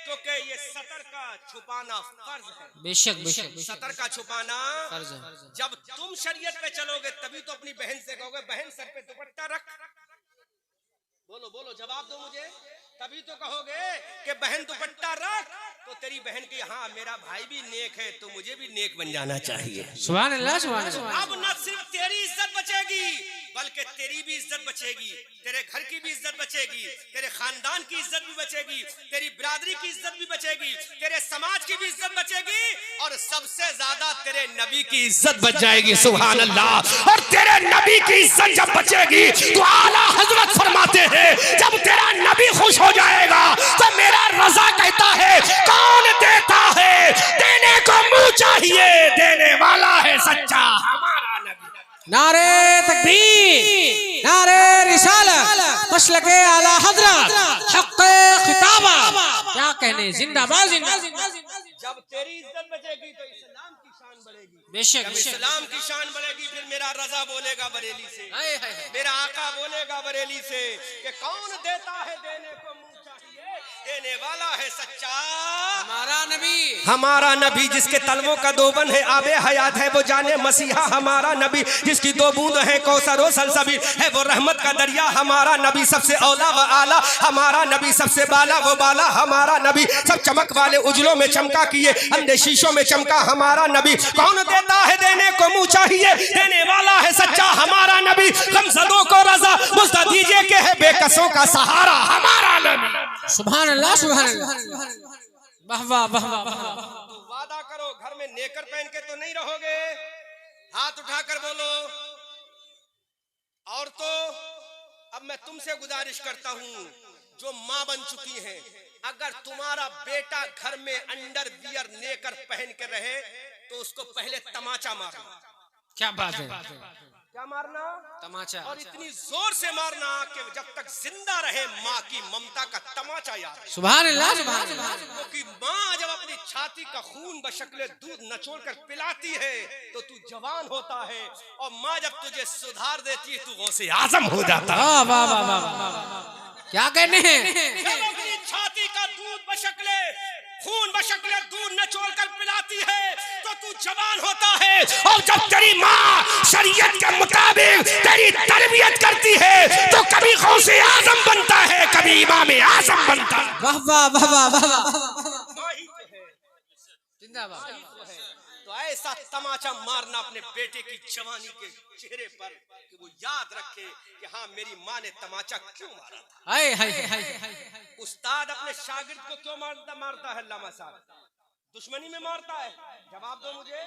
S1: क्योंकि ये सतर का छुपाना फर्ज है।
S2: बेशक बेशक
S1: सतर का छुपाना
S2: फर्ज है।
S1: जब तुम शरीयत पे चलोगे तभी तो अपनी बहन से कहोगे बहन सर पे दुपट्टा रख। बोलो बोलो, जवाब दो मुझे। तभी तो कहोगे कि बहन दुपट्टा रख, तो तेरी बहन की हाँ मेरा भाई भी नेक है तो मुझे भी नेक बन जाना चाहिए।
S2: सुभान अल्लाह सुभान अल्लाह।
S1: अब न सिर्फ तेरी इज्जत बचेगी बल्कि तेरी भी इज्जत बचेगी, तेरे घर की भी इज्जत बचेगी, तेरे खानदान की इज्जत भी बचेगी, तेरी बिरादरी की इज्जत भी बचेगी, तेरे समाज की भी इज्जत बचेगी, और सबसे ज्यादा तेरे नबी की इज्जत बच जाएगी। सुभान अल्लाह। और तेरे नबी की इज्जत जब बचेगी तो आला हजरत फरमाते हैं जब तेरा नबी खुश हो जाएगा तो मेरा रजा कहता है कौन देता है, देने को मुंह चाहिए, देने वाला है सच्चा हमारा नबी।
S2: नारे तकबीर, नारे रिसालत, मसलके आला हजरत, हक़ खिताबा। क्या कहने, जिंदाबाद जिंदाबाद।
S1: जब तेरी इज्जत बचेगी तो इस्लाम की शान बढ़ेगी।
S2: बेशक
S1: जब इस्लाम की शान बढ़ेगी फिर मेरा रजा बोलेगा बरेली से,
S2: हाय हाय।
S1: मेरा आका बोलेगा बरेली से कि कौन देता है, देने को मुंह चाहिए, देने वाला है सच्चा
S2: हमारा नबी।
S1: हमारा नबी जिसके तलवों का 2 बन है आबे हयात है वो जाने मसीहा। हमारा नबी जिसकी 2 बूंद है कौसर और सलसबील है वो रहमत का दरिया। हमारा नबी सबसे औला व आला, हमारा नबी सबसे बाला वो बाला। हमारा नबी सब चमक वाले उजलों में चमका किए अंधे शीशों में चमका। हमारा नबी कौन देता है, देने को मुंह चाहिए, देने वाला है सच्चा हमारा नबी। गमज़दों को रजा मुझदा दीजिए के है बेकसों का सहारा हमारा नबी।
S2: सुभान अल्लाह सुभान अल्लाह। वाह वाह वाह वाह।
S1: तो वादा करो घर में नेकर पहन के तो नहीं रहोगे। हाथ उठाकर बोलो। और तो अब मैं तुमसे गुजारिश करता हूं जो मां बन चुकी हैं, अगर तुम्हारा बेटा घर में अंडर वियर नेकर पहन के रहे तो उसको पहले तमाचा मारना।
S2: क्या बात है,
S1: क्या मारना?
S2: तमाचा।
S1: और इतनी जोर से मारना कि जब तक जिंदा रहे माँ की ममता का तमाचा याद रहे।
S2: सुभान अल्लाह सुभान अल्लाह।
S1: क्योंकि माँ जब अपनी छाती का खून बशक्ले दूध नचोड़ कर पिलाती है तो तू जवान होता है, और माँ जब तुझे सुधार देती है तू गौसे आजम हो जाता है।
S2: वाह वाह वाह वाह। क्या कहने हैं?
S1: जब अपनी छाती का दूध बशक्ले खून बशक्ले दूध नचोड़ कर पिलाती है तो तू जवान होता है, और जब तेरी माँ शरीयत के मुताबिक तेरी तरबियत करती है तो कभी गौसे आजम बनता है, कभी इमाम आजम बनता है।
S2: वाह वाह वाह वाह वाह।
S1: जिंदाबाद। तो ऐसा तमाचा मारना अपने बेटे की जवानी के चेहरे पर कि वो याद रखे कि हाँ मेरी माँ ने तमाचा क्यों मारा था।
S2: हाय हाय हाय।
S1: उस्ताद अपने शागिर्द को क्यों मारता है? अल्लामा साहब दुश्मनी में मारता है? जवाब दो मुझे,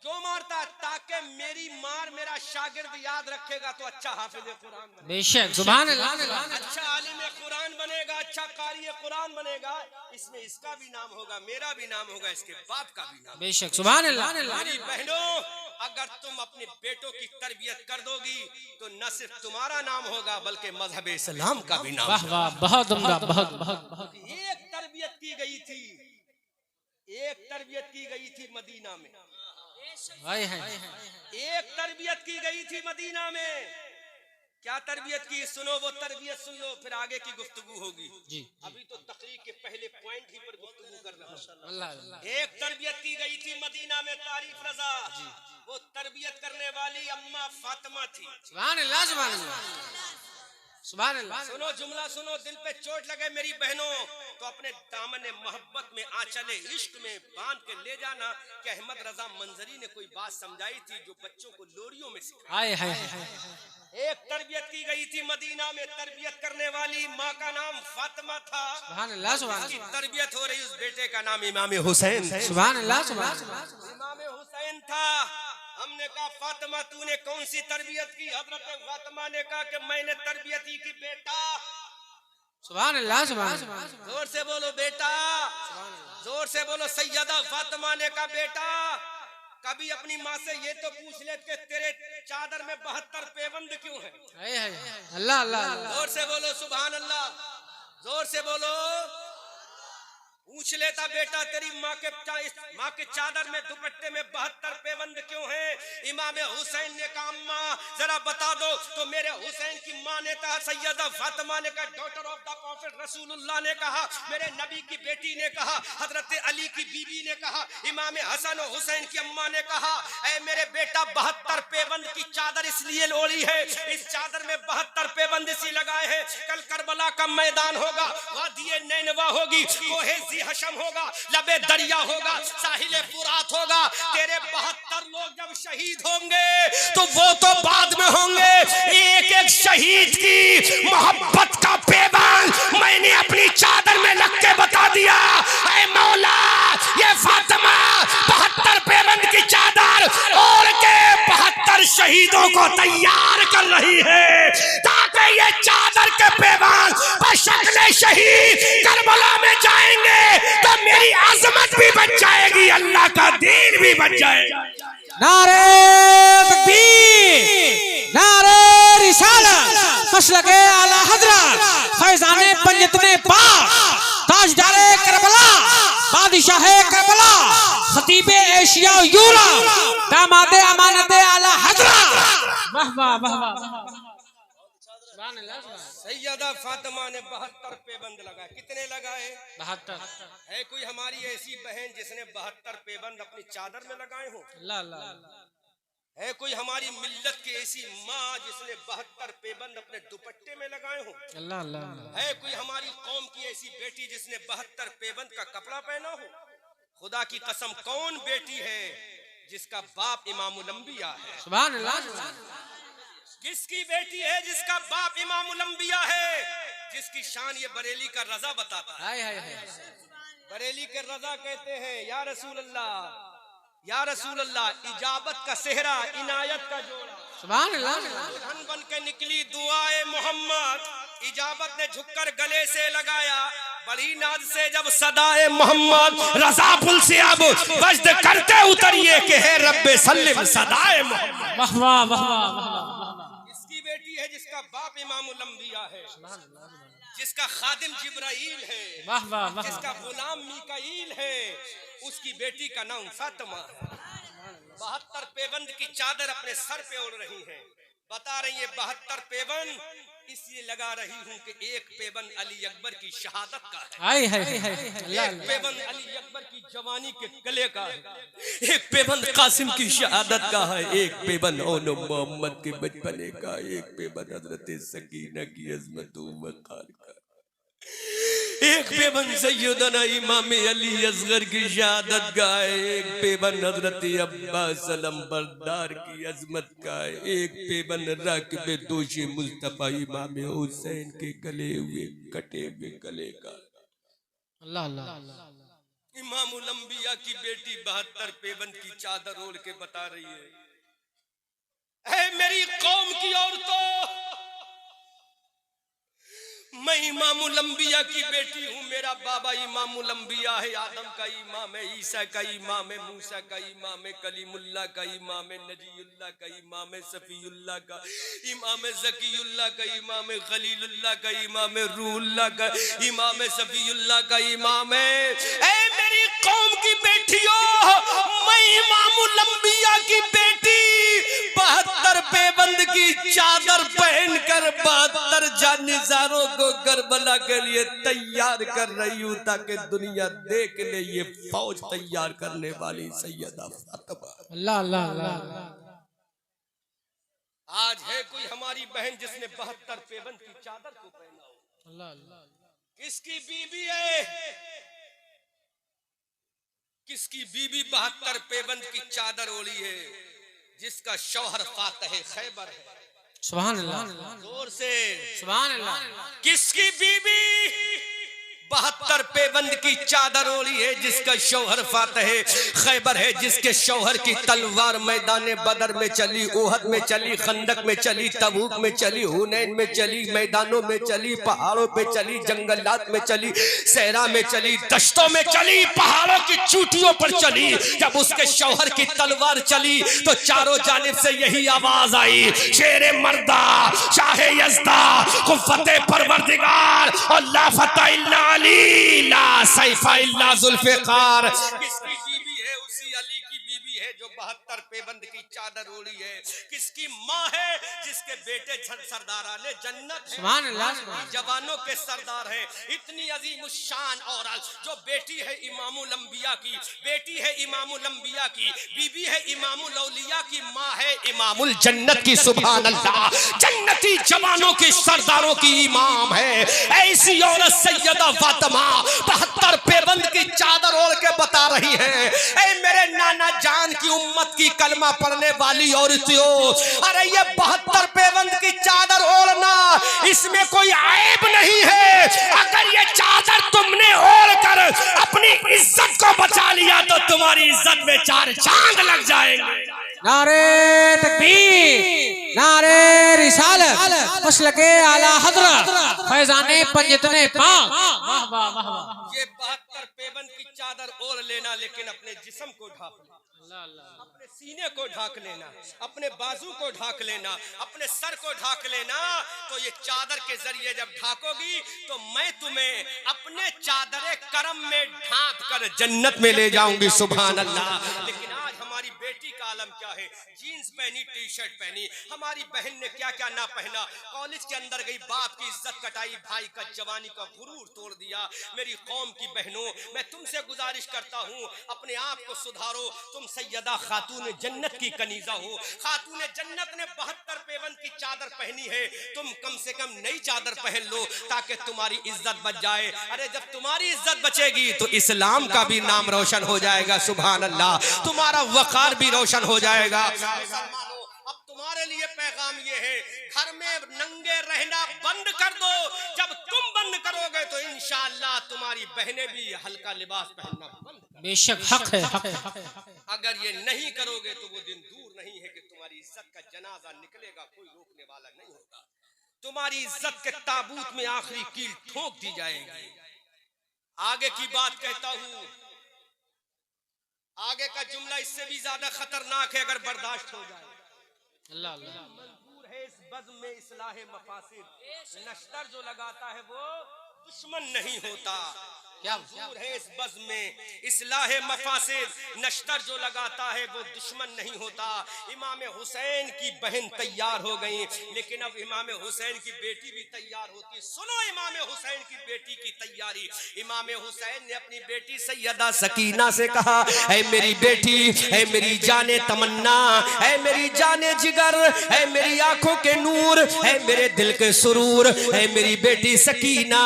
S1: क्यों मारता है? ताकि मेरी मार मेरा शागिर्द याद रखेगा तो अच्छा हाफिज कुरान बनेगा।
S2: बेशक सुभान अल्लाह।
S1: अच्छा आलिम कुरान बनेगा, अच्छा कारी कुरान बनेगा। इसमें इसका भी नाम होगा, मेरा भी नाम होगा, इसके बाप का भी नाम।
S2: बेशक सुभान अल्लाह।
S1: मेरी बहनों, अगर तुम अपने बेटों की तरबियत कर दोगी तो न सिर्फ तुम्हारा नाम होगा बल्कि मजहब इस्लाम का भी नाम।
S2: वाह वाह, बहुत उम्दा, बहुत बहुत।
S1: एक तरबियत की गई थी, एक तरबियत की गई थी मदीना में।
S2: हाय हाय।
S1: एक तरबियत की गई थी मदीना में। क्या तरबियत की? सुनो वो तरबियत सुन लो, फिर आगे की गुफ्तगू होगी।
S2: जी।
S1: अभी तो तकरीर के पहले पॉइंट ही पर गुफ्तगू कर रहा हूं।
S2: अल्लाह।
S1: एक तरबियत की गई थी मदीना में, तारीफ रजा। वो तरबियत करने वाली अम्मा फातिमा थी।
S2: सुभान अल्लाह सुभान अल्लाह सुभान अल्लाह।
S1: सुनो जुमला सुनो, दिल पे चोट लगे मेरी बहनों तो अपने दामन मोहब्बत में आंचले इश्क में बांध के ले जाना कि अहमद रजा मंजरी ने कोई बात समझाई थी जो बच्चों को लोरियों में सिखाई।
S2: हाय हाय।
S1: एक तरबियत की गई थी मदीना में, तरबियत करने वाली माँ का नाम फातिमा था।
S2: सुभान अल्लाह सुभान
S1: उसकी
S2: अल्लाह।
S1: तरबियत हो रही, उस बेटे का नाम इमाम हुसैन।
S2: सुभान अल्लाह सुभान अल्लाह।
S1: इमाम हुसैन था। हमने कहा फातिमा तूने कौन सी तरबियत की? हजरत फातिमा ने कहा कि मैंने तरबियत की बेटा
S2: सुभान अल्लाह सुभान अल्लाह।
S1: जोर से बोलो बेटा, जोर से बोलो। सैयदा फातिमा ने कहा बेटा कभी अपनी माँ से ये तो पूछ ले कि तेरे चादर में 72 पेबंद क्यों है?
S2: अल्लाह अल्लाह।
S1: जोर से बोलो सुभान अल्लाह, जोर से बोलो। पूछ लेता बेटा तेरी माँ के चादर में दुपट्टे में 72 पेबंद क्यों है? इमाम हुसैन ने कहा अम्मा जरा बता दो। तो मेरे हुसैन की माँ ने कहा, सैयदा फातिमा ने कहा, डॉटर ऑफ द प्रॉफिट रसूलुल्लाह ने कहा, मेरे नबी की बेटी ने कहा, हजरत अली की बीवी ने कहा, इमाम हसन और हुसैन की अम्मा ने कहा, ऐ मेरे बेटा 72 पेबंद की चादर इसलिए ओढ़ी है, इस चादर में 72 पेबंद इसी लगाए हैं। कल करबला का मैदान होगा, वादिये नैनवा होगी, कोहे हशम होगा, लबे दरिया होगा, साहिले फुरात होगा। तेरे 72 लोग जब शहीद होंगे तो वो तो बाद में होंगे। एक एक शहीद की मोहब्बत का पैगाम मैंने अपनी चादर में लग के बता दिया। ऐ मौला ये फातिमा 72 पेबंद की चादर ओढ़ के 72 शहीदों को तैयार कर रही है, ताकि ये चादर के पैगाम पर शक्ल शहीद करबला में जाएंगे तो मेरी अजमत भी बच जाएगी, अल्लाह का दीन भी बच जाएगा।
S2: नारे तकबीर, नारे रिसालत, मसलके आला हजरत, फैजाने पंजतने पाक, ताजदारे करबला, बादशाहे करबला, खतीबे एशिया यूरोप, दामादे अमानते आला हजरत। वाह वाह वाह वाह।
S1: सैयदा फातिमा ने 72 पेबंद लगाए। कितने लगाए?
S2: 72।
S1: है कोई हमारी ऐसी बहन जिसने 72 पेबंद अपनी चादर में लगाए हो?
S2: अल्लाह अल्लाह।
S1: है कोई हमारी मिल्लत की ऐसी माँ जिसने 72 पेबंद अपने दुपट्टे में लगाए हो?
S2: अल्लाह अल्लाह।
S1: है कोई हमारी कौम की ऐसी बेटी जिसने 72 पेबंद का कपड़ा पहना हो? खुदा की कसम कौन बेटी है जिसका बाप इमामुल अंबिया है?
S2: सुभान अल्लाह।
S1: किसकी बेटी है जिसका बाप इमामुल अंबिया है, जिसकी शान ये बरेली का रजा बताता है?
S2: हाय हाय हाय।
S1: बरेली के रजा कहते हैं या रसूल अल्लाह, या रसूल अल्लाह, इजाबत का सेहरा, इनायत का जोड़ा।
S2: सुभान अल्लाह।
S1: दुल्हन बन के निकली दुआए मोहम्मद, इजाबत ने झुककर गले से लगाया, बड़ी नाज से जब सदाए मोहम्मद, रजा पुल से अब वज्द करते उतरिए कि है रब्बे सल्लिम सदाए मोहम्मद।
S2: वाह वाह वाह वाह।
S1: इसकी बेटी है जिसका बाप इमामुल अंबिया है, जिसका खादिम जिब्राइल है,
S2: वाह वाह वाह,
S1: जिसका गुलाम मीकाईल है, उसकी बेटी का नाम फातिमा है। 72 पेबंद की चादर अपने सर पे ओढ़ रही है। बता रही है 72 पेबंद इसलिए लगा रही हूँ कि एक पेबंद अली अकबर की शहादत का है,
S2: हाय हाय हाय।
S1: एक पेबंद अली अकबर की जवानी के गले का है, एक पेबंद कासिम की शहादत का है, एक पेबंद ओनो मोहम्मद के बचपने का, एक पेबंद हजरत सकीना की अजमत वक़ार का, एक पेबंद सैयदना इमाम अली असगर की शहादत का है, एक पेबंद हजरत अब्बास अलमबरदार की अजमत का है, एक पेबंद राकिब दोषी मुस्तफा इमाम हुसैन के गले हुए कटे हुए गले का।
S2: अल्लाह अल्लाह।
S1: इमामुल अंबिया की बेटी 72 पेबंद की चादर ओढ़ के बता रही है, ऐ मेरी कौम की औरतों, मैं इमामुल अंबिया की बेटी हूँ। मेरा बाबा इमामुल अंबिया है, आदम का इमाम है, ईसा का इमाम है, मूसा का इमाम है, कलीमुल्लाह का इमाम है, नजीउल्लाह का इमाम है, सफीउल्लाह का इमाम है, ज़कीउल्लाह का इमाम है, खलीलुल्लाह का इमाम है, रूहुल्लाह का इमाम है, सफीउल्लाह का इमाम है। ऐ मेरी कौम की बेटियों, मैं इमामुल अंबिया की बेटी 72 पेबंद की चादर पहनकर 72 जानिज़ारों को करबला के लिए तैयार कर रही हूँ, ताकि दुनिया देख ले ये फौज तैयार करने वाली सैयदा फातिमा।
S2: अल्लाह अल्लाह अल्लाह।
S1: आज है कोई हमारी बहन जिसने 72 पेबंद की चादर को पहना हो?
S2: अल्लाह अल्लाह।
S1: किसकी बीबी है, किसकी बीबी 72 पेबंद की चादर ओढ़ी है, जिसका शौहर फातह खैबर है? सुभान अल्लाह, जोर से
S2: सुभान अल्लाह।
S1: किसकी बीबी 72 पेबंद की चादर ओढ़ी है जिसका शौहर फातह खैबर है, जिसके शौहर की तलवार मैदान बदर में चली, ओहद में चली, खंदक में चली, तबूक में चली, हुनैन में चली, मैदानों में चली, पहाड़ों पे चली, जंगलात में चली, सहरा में चली, दश्तों में चली, पहाड़ों की चोटियों पर चली। जब उसके शौहर की तलवार चली तो चारों जानिब से यही आवाज आई, शेरे मर्दा शाहे यज़्दा क़ुव्वते परवरदिगार और ला फता इल्ला अली ला सैफा इल्ला ज़ुल्फ़िकार। किसकी बीवी है? उसी अली की बीवी है जो 72 पेबंद की चादर ओढ़ी है। किसकी माँ है? जिसके बेटे सरदाराने जन्नत है,
S2: सुभान अल्लाह,
S1: जवानों के सरदार हैं। इतनी अजीम शान औरत जो बेटी है इमामुल अंबिया की, बेटी है इमामुल अंबिया की, बीबी है इमामुल औलिया की, माँ है इमामुल जन्नत की। सुभान अल्लाह, जन्नती जवानों के सरदारों की इमाम है। ऐसी औरत सैयदा फातिमा 72 पेबंद की चादर ओढ़ के बता रही है, ऐ मेरे नाना जान की उम्मत की कलमा पढ़ने वाली औरतियों, अरे ये 72 पेबंद की चादर ओढ़ना इसमें कोई ऐब नहीं है। अगर ये चादर तुमने ओढ़ कर अपनी इज्जत को बचा लिया तो तुम्हारी इज्जत में 4 चांद लग जाएंगे।
S2: नारे तकबीर, नारे रिसालत, मसलके आला हज़रत फैज़ाने पंजतने पाक। वाह वाह वाह वाह।
S1: ये 72 पेबंद की चादर ओढ़ लेना, लेकिन अपने जिस्म को ढाक लेना, अपने सीने को ढाक लेना, अपने बाजू को ढाक लेना, अपने सर को ढाक लेना। तो ये चादर के जरिए जब ढाकोगी तो मैं तुम्हें अपने चादरे करम में ढांप कर जन्नत में ले जाऊंगी। सुभान अल्लाह। लेकिन आज हमारी बेटी का आलम क्या है? जीन्स पहनी, टी शर्ट पहनी। हमारी बहन ने क्या क्या ना पहना, कॉलेज के अंदर गई, बाप की इज्जत कटाई, भाई का जवानी का गुरूर तोड़ दिया। मेरी कौम की बहनों, मैं तुमसे गुजारिश करता हूँ, अपने आप को सुधारो। तुम सैयदा खातून जन्नत की कनीजा हो। खातून जन्नत ने 72 पेबंद की चादर पहनी है, तुम कम से कम नई चादर पहन लो ताकि तुम्हारी इज्जत बच जाए। अरे जब तुम्हारी इज्जत बचेगी तो इस्लाम का भी नाम रोशन हो जाएगा। सुभान अल्लाह, तुम्हारा वकार भी रोशन हो जाएगा। मुसलमानों, अब तुम्हारे लिए पैगाम ये है, घर में नंगे रहना बंद कर दो। जब तुम बंद करोगे तो इंशाअल्लाह तुम्हारी बहनें भी हल्का लिबास पहनना बंद कर।
S2: बेशक हक है, हक है।
S1: अगर ये नहीं करोगे तो वो दिन दूर नहीं है कि तुम्हारी इज्जत का जनाजा निकलेगा, कोई रोकने वाला नहीं होगा। तुम्हारी इज्जत के ताबूत में आखिरी कील ठोक दी जाएगी। आगे की बात कहता हूं, आगे का जुमला इससे भी ज्यादा खतरनाक है अगर बर्दाश्त हो जाए।
S2: अल्लाह अल्लाह।
S1: मंजूर है इस बज़्म में इस्लाहे मफासिद, नश्तर जो लगाता है वो दुश्मन नहीं होता। क्या मंजूर है इस बज़्म में इस्लाहे मफासिद, नश्तर जो लगाता है वो दुश्मन नहीं होता। इमाम हुसैन की बहन तैयार हो गई, लेकिन अब इमाम हुसैन की बेटी भी तैयार होती। सुनो इमाम हुसैन की बेटी की तैयारी। इमाम हुसैन ने अपनी बेटी सैयदा सकीना से कहा, ऐ मेरी बेटी, ऐ मेरी जाने तमन्ना, ऐ मेरी जाने जिगर, ऐ मेरी आंखों के नूर, ऐ मेरे दिल के सुरूर, ऐ मेरी बेटी सकीना,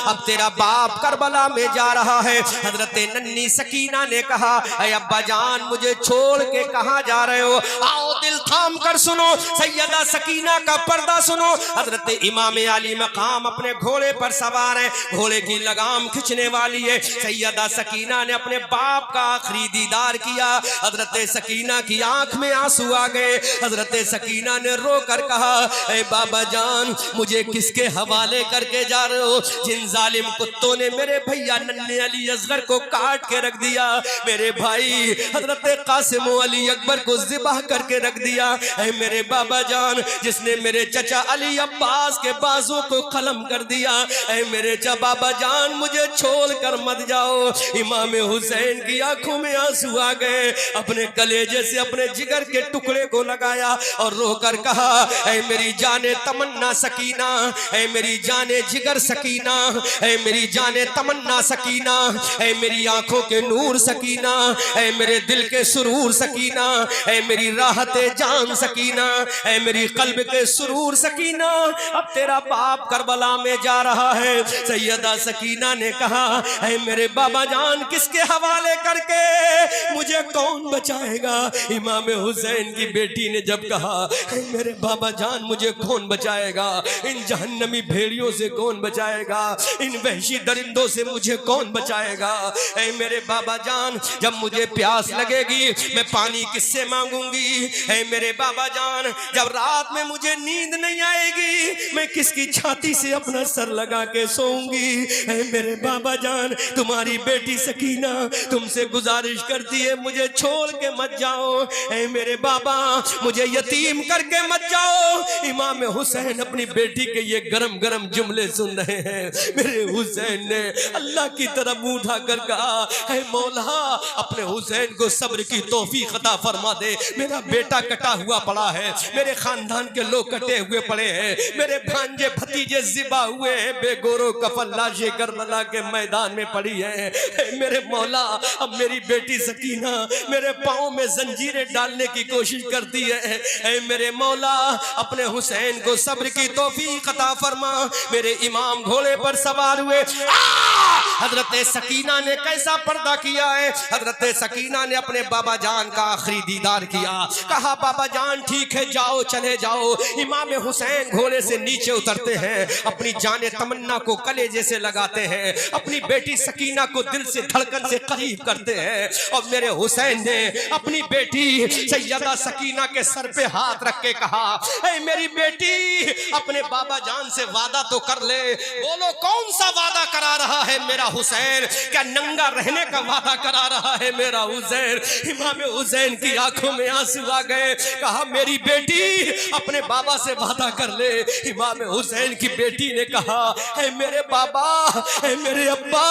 S1: अब तेरा बाप करबला में जा रहा है। हजरत नन्ही सकीना ने कहा, ऐ अब्बा जान मुझे छोड़ के कहां जा रहे हो? आओ दिल थाम कर सुनो, सैयदा सकीना का पर्दा सुनो। हजरत इमाम अली मकाम अपने घोड़े पर सवार है, घोड़े की लगाम खींचने वाली है। सैयदा सकीना ने अपने बाप का आखिरी दीदार किया। हजरत सकीना की आंख में आंसू आ गए। हजरत सकीना ने रो कर कहा, ऐ बाबा जान मुझे किसके हवाले करके जा रहे हो? जिन जालिम कुत्तों ने मेरे भैया नन्हे अली असगर को काट के रख दिया, मेरे भाई हजरत कासिम अली अकबर को ज़िबह करके रख दिया। ऐ मेरे बाबा जान जिसने मेरे चचा अली अब्बास के बाजू को कलम कर दिया, ऐ मेरे बाबा जान मुझे छोड़ कर मत जाओ। इमाम हुसैन की आंखों में आंसू आ गए। अपने कलेजे से अपने जिगर के टुकड़े को लगाया और रोकर कहा, ऐ मेरी जाने तमन्ना सकीना, ऐ मेरी जाने जिगर सकीना, ऐ मेरी जाने तमन्ना सकीना, ऐ मेरी आंखों के नूर सकीना, ऐ मेरे दिल के सुरूर सकीना, ऐ मेरी राहत जान सकीना, ऐ मेरी कल्ब के सुरूर सकीना, अब तेरा बाप करबला में जा रहा है। सैयदा सकीना ने कहा, ऐ मेरे बाबा जान किसके हवाले करके, मुझे कौन बचाएगा। इमाम हुसैन की बेटी ने जब कहा, ऐ मेरे बाबा जान मुझे कौन बचाएगा, इन जहन्नमी भेड़ियों से कौन बचाएगा, इन वहशी दरिंदों से मुझे कौन बचाएगा। ऐ मेरे बाबा जान जब मुझे प्यास लगेगी मैं पानी किससे मांगूंगी। ऐ मेरे बाबा जान जब रात में मुझे नींद नहीं आएगी मैं किसकी छाती से अपना सर लगा के सोऊंगी। ऐ मेरे बाबा जान तुम्हारी बेटी सकीना तुमसे गुजारिश करती है मुझे छोड़ के मत जाओ। ऐ मेरे बाबा मुझे यतीम करके मत जाओ। इमाम हुसैन अपनी बेटी के ये गरम गरम जुमले सुन रहे हैं। मेरे हुसैन ने अल्लाह की तरफ मुंह उठाकर कहा, ऐ मौला अपने हुसैन को सब्र की तौफीक अता फरमा दे। मेरा बेटा कटा हुआ पड़ा है, मेरे खानदान के लोग कटे हुए पड़े हैं, मेरे भांजे भतीजे जिबा हुए हैं, बेगोरो कफन लाशें करबला के मैदान में पड़ी है। मेरे मौला अब मेरी बेटी सकीना मेरे पाँव में जंजीरें डालने की कोशिश करती है। ऐ मेरे मौला अपने हुसैन को सब्र की तौफीक अता फरमा। मेरे इमाम घोड़े पर सवार हुए। हजरत सकीना ने कैसा पर्दा किया है। हजरत सकीना ने अपने बाबा जान का आखिरी दीदार किया। कहा बाबा जान ठीक है जाओ चले जाओ। इमाम हुसैन घोड़े से नीचे उतरते हैं, अपनी जाने तमन्ना को कलेजे से लगाते हैं, अपनी बेटी सकीना को दिल से धड़कन से करीब करते हैं। और मेरे हुसैन ने अपनी बेटी सैयदा सकीना के सर पे हाथ रख के कहा, ऐ मेरी बेटी अपने बाबा जान से वादा तो कर ले। बोलो कौन सा वादा करा रहा है मेरा हुसैन? क्या नंगा रहने का वादा करा रहा है मेरा हुसैन? इमाम हुसैन की आंखों में आंसू आ गए। कहा मेरी बेटी अपने बाबा से वादा कर ले। इमाम हुसैन की बेटी ने कहा, ऐ मेरे बाबा, ऐ मेरे अब्बा,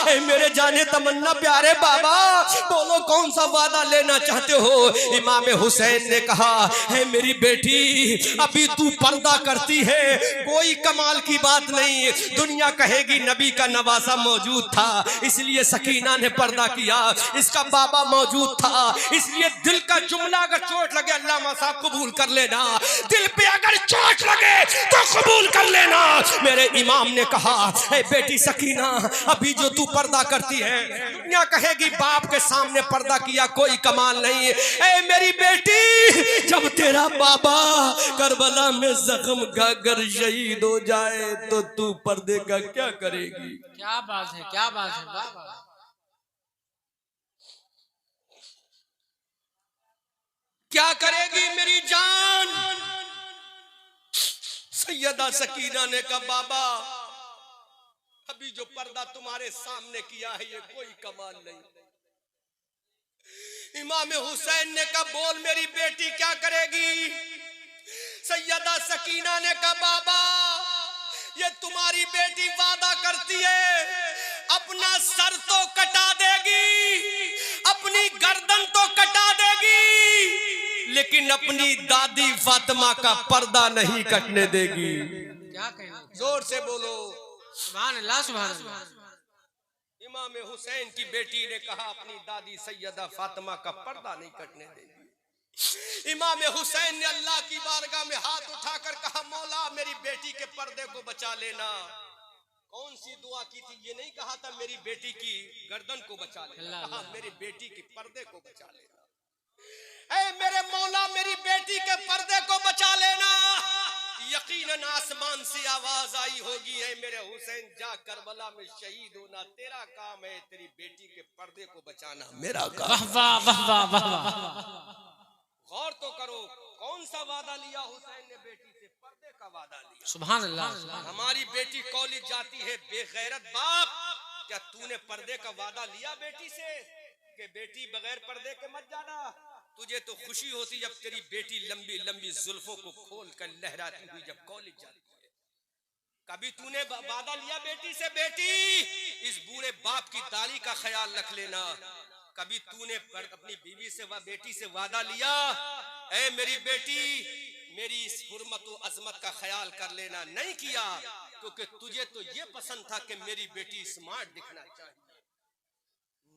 S1: ऐ मेरे जाने तमन्ना प्यारे बाबा, बोलो कौन सा वादा लेना चाहते हो? इमाम हुसैन ने कहा, ऐ मेरी बेटी अभी तू पर्दा करती है, कोई कमाल की बात नहीं, दुनिया कहेगी नबी का नवासा मौजूद था इसलिए सकीना ने पर्दा किया, इसका बाबा मौजूद था इसलिए दिल का जुमला अगर चोट लगे अल्लामा साहब कबूल कर लेना, दिल पे अगर चोट लगे तो कबूल कर लेना। मेरे इमाम ने कहा, ऐ बेटी सकीना अभी जो तू पर्दा करती है दुनिया कहेगी बाप के सामने पर्दा किया कोई कमाल नहीं। ऐ मेरी बेटी जब तेरा बाबा करबला में जख्म खाकर शहीद हो जाए तो तू पर्दे का क्या करेगी?
S2: क्या बात है, क्या बात है बाबा।
S1: क्या करेगी मेरी जान? सैयदा सकीना ने कहा बाबा अभी जो पर्दा तुम्हारे सामने किया है ये कोई कमाल नहीं। इमाम हुसैन ने कहा बोल मेरी बेटी क्या करेगी? सैयदा सकीना ने कहा बाबा ये तुम्हारी बेटी वादा करती है अपना सर तो कटा देगी, अपनी गर्दन तो कटा देगी, लेकिन अपनी दादी फातिमा का पर्दा नहीं कटने देगी।
S2: क्या कहें?
S1: जोर से बोलो
S2: सुभान अल्लाह, सुभान अल्लाह।
S1: इमाम हुसैन की बेटी ने कहा अपनी दादी सैयदा फातिमा का पर्दा नहीं कटने देगी। इमाम हुसैन ने अल्लाह की बारगाह में हाथ उठाकर कहा मौला मेरी बेटी के पर्दे को बचा लेना। कौन सी दुआ की थी? ये नहीं कहा था मेरी बेटी की गर्दन को बचा लेना, कहा मेरी बेटी के पर्दे को बचा लेना। ऐ मेरे मौला मेरी बेटी के पर्दे को बचा लेना। यकीनन आसमान से आवाज आई होगी, ऐ मेरे हुसैन जा करबला में शहीद होना तेरा काम है, तेरी बेटी के पर्दे को बचाना मेरा काम।
S2: वाह वाह वाह वाह वाह।
S1: गौर तो करो कौन सा वादा लिया हुसैन ने बेटी से? पर्दे का वादा लिया।
S2: सुभान अल्लाह।
S1: हमारी बेटी कॉलेज जाती है, बेगैरत बाप क्या तूने पर्दे का वादा लिया बेटी से कि बेटी बगैर पर्दे के मत जाना? तुझे तो खुशी होती जब तेरी बेटी लंबी लंबी जुल्फों को खोल कर लहराती हुई जब कॉलेज जाती है। कभी तूने वादा लिया बेटी से बेटी इस बूढ़े बाप की दाढ़ी का ख्याल रख लेना? कभी तूने अपनी बीवी से बेटी से वादा लिया ऐ मेरी बेटी मेरी इस हुर्मत और अजमत का ख्याल कर लेना? नहीं किया क्योंकि तुझे तो ये पसंद था कि मेरी बेटी स्मार्ट दिखना चाहिए।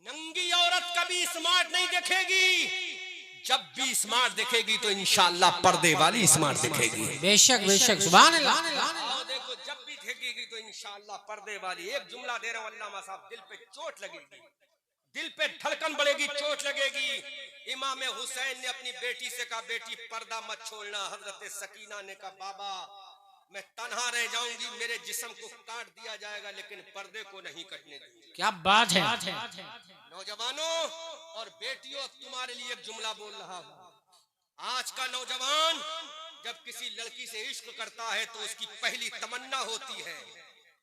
S1: नंगी औरत कभी स्मार्ट नहीं दिखेगी, जब भी स्मार्ट दिखेगी तो इंशाअल्लाह पर्दे वाली स्मार्ट दिखेगी।
S2: बेशक बेशक, सुभान अल्लाह।
S1: देखो जब भी दिखेगी तो इंशाअल्लाह पर्दे वाली। एक जुमला दे रहा हूं अल्लामा साहब, दिल पे चोट लगेगी, दिल पे धड़कन बढ़ेगी, चोट लगेगी। इमाम हुसैन ने अपनी बेटी से कहा, बेटी पर्दा मत छोड़ना। हजरत सकीना ने कहा, बाबा मैं तन्हा रह जाऊंगी, मेरे जिस्म को काट दिया जाएगा लेकिन पर्दे को नहीं कटने दूंगी।
S2: क्या बात है।
S1: नौजवानों और बेटियों, तुम्हारे लिए एक जुमला बोल रहा हूं। आज का नौजवान जब किसी लड़की से इश्क करता है तो उसकी पहली तमन्ना होती है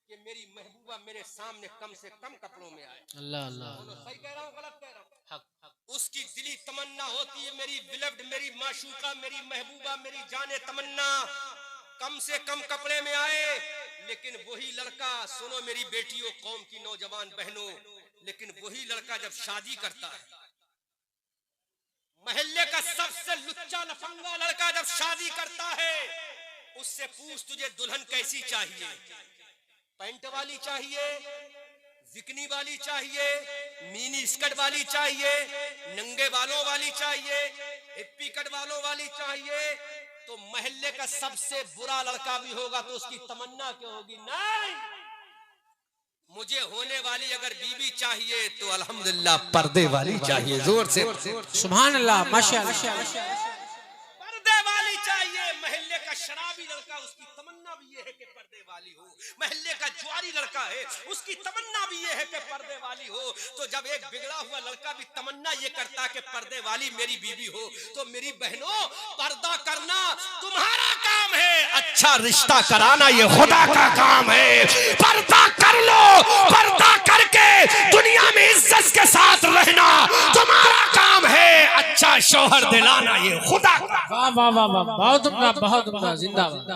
S1: कि मेरी महबूबा मेरे सामने कम से कम कपड़ों में आए।
S2: अल्लाह अल्लाह।
S1: सही कह रहा हूं गलत कह रहा हूं? उसकी दिली तमन्ना होती है मेरी बिलव्ड, मेरी माशूका, मेरी महबूबा, मेरी जाने तमन्ना कम से कम कपड़े में आए। लेकिन वही लड़का, सुनो मेरी बेटियों, कौम की नौजवान बहनों, लेकिन वही लड़का जब शादी करता है, महल्ले का सबसे लुच्चा लफंगा लड़का जब शादी करता है, उससे पूछ तुझे दुल्हन कैसी चाहिए? पैंट वाली चाहिए, जिकनी वाली चाहिए, मिनी स्कर्ट वाली चाहिए, नंगे बालों वाली चाहिए, हिप्पी कट बालों वाली चाहिए? तो महल्ले का सबसे बुरा लड़का भी होगा तो उसकी तमन्ना क्या होगी? नहीं, मुझे होने वाली अगर बीवी चाहिए तो अल्हम्दुलिल्लाह पर्दे वाली चाहिए। जोर से
S2: सुभान अल्लाह, माशाअल्लाह।
S1: पर्दे वाली चाहिए। महल्ले का शराबी लड़का, उसकी तमन्ना भी ये है कि पर्दे वाली हो। महल्ले का जुआरी लड़का है, उसकी तमन्ना भी ये है कि पर्दे वाली हो। तो जब एक बिगड़ा हुआ लड़का भी तमन्ना ये करता कि पर्दे वाली मेरी बीवी हो, तो मेरी बहनों, पर्दा करना तुम्हारा काम है, अच्छा रिश्ता कराना ये खुदा का काम है। पर्दा कर लो, पर्दा करके दुनिया में इज्जत के साथ रहना तुम्हारा काम है, अच्छा शौहर दिलाना ये खुदा का।
S2: वाह वाह वाह वाह, बहुत उम्दा, बहुत उम्दा, जिंदाबाद।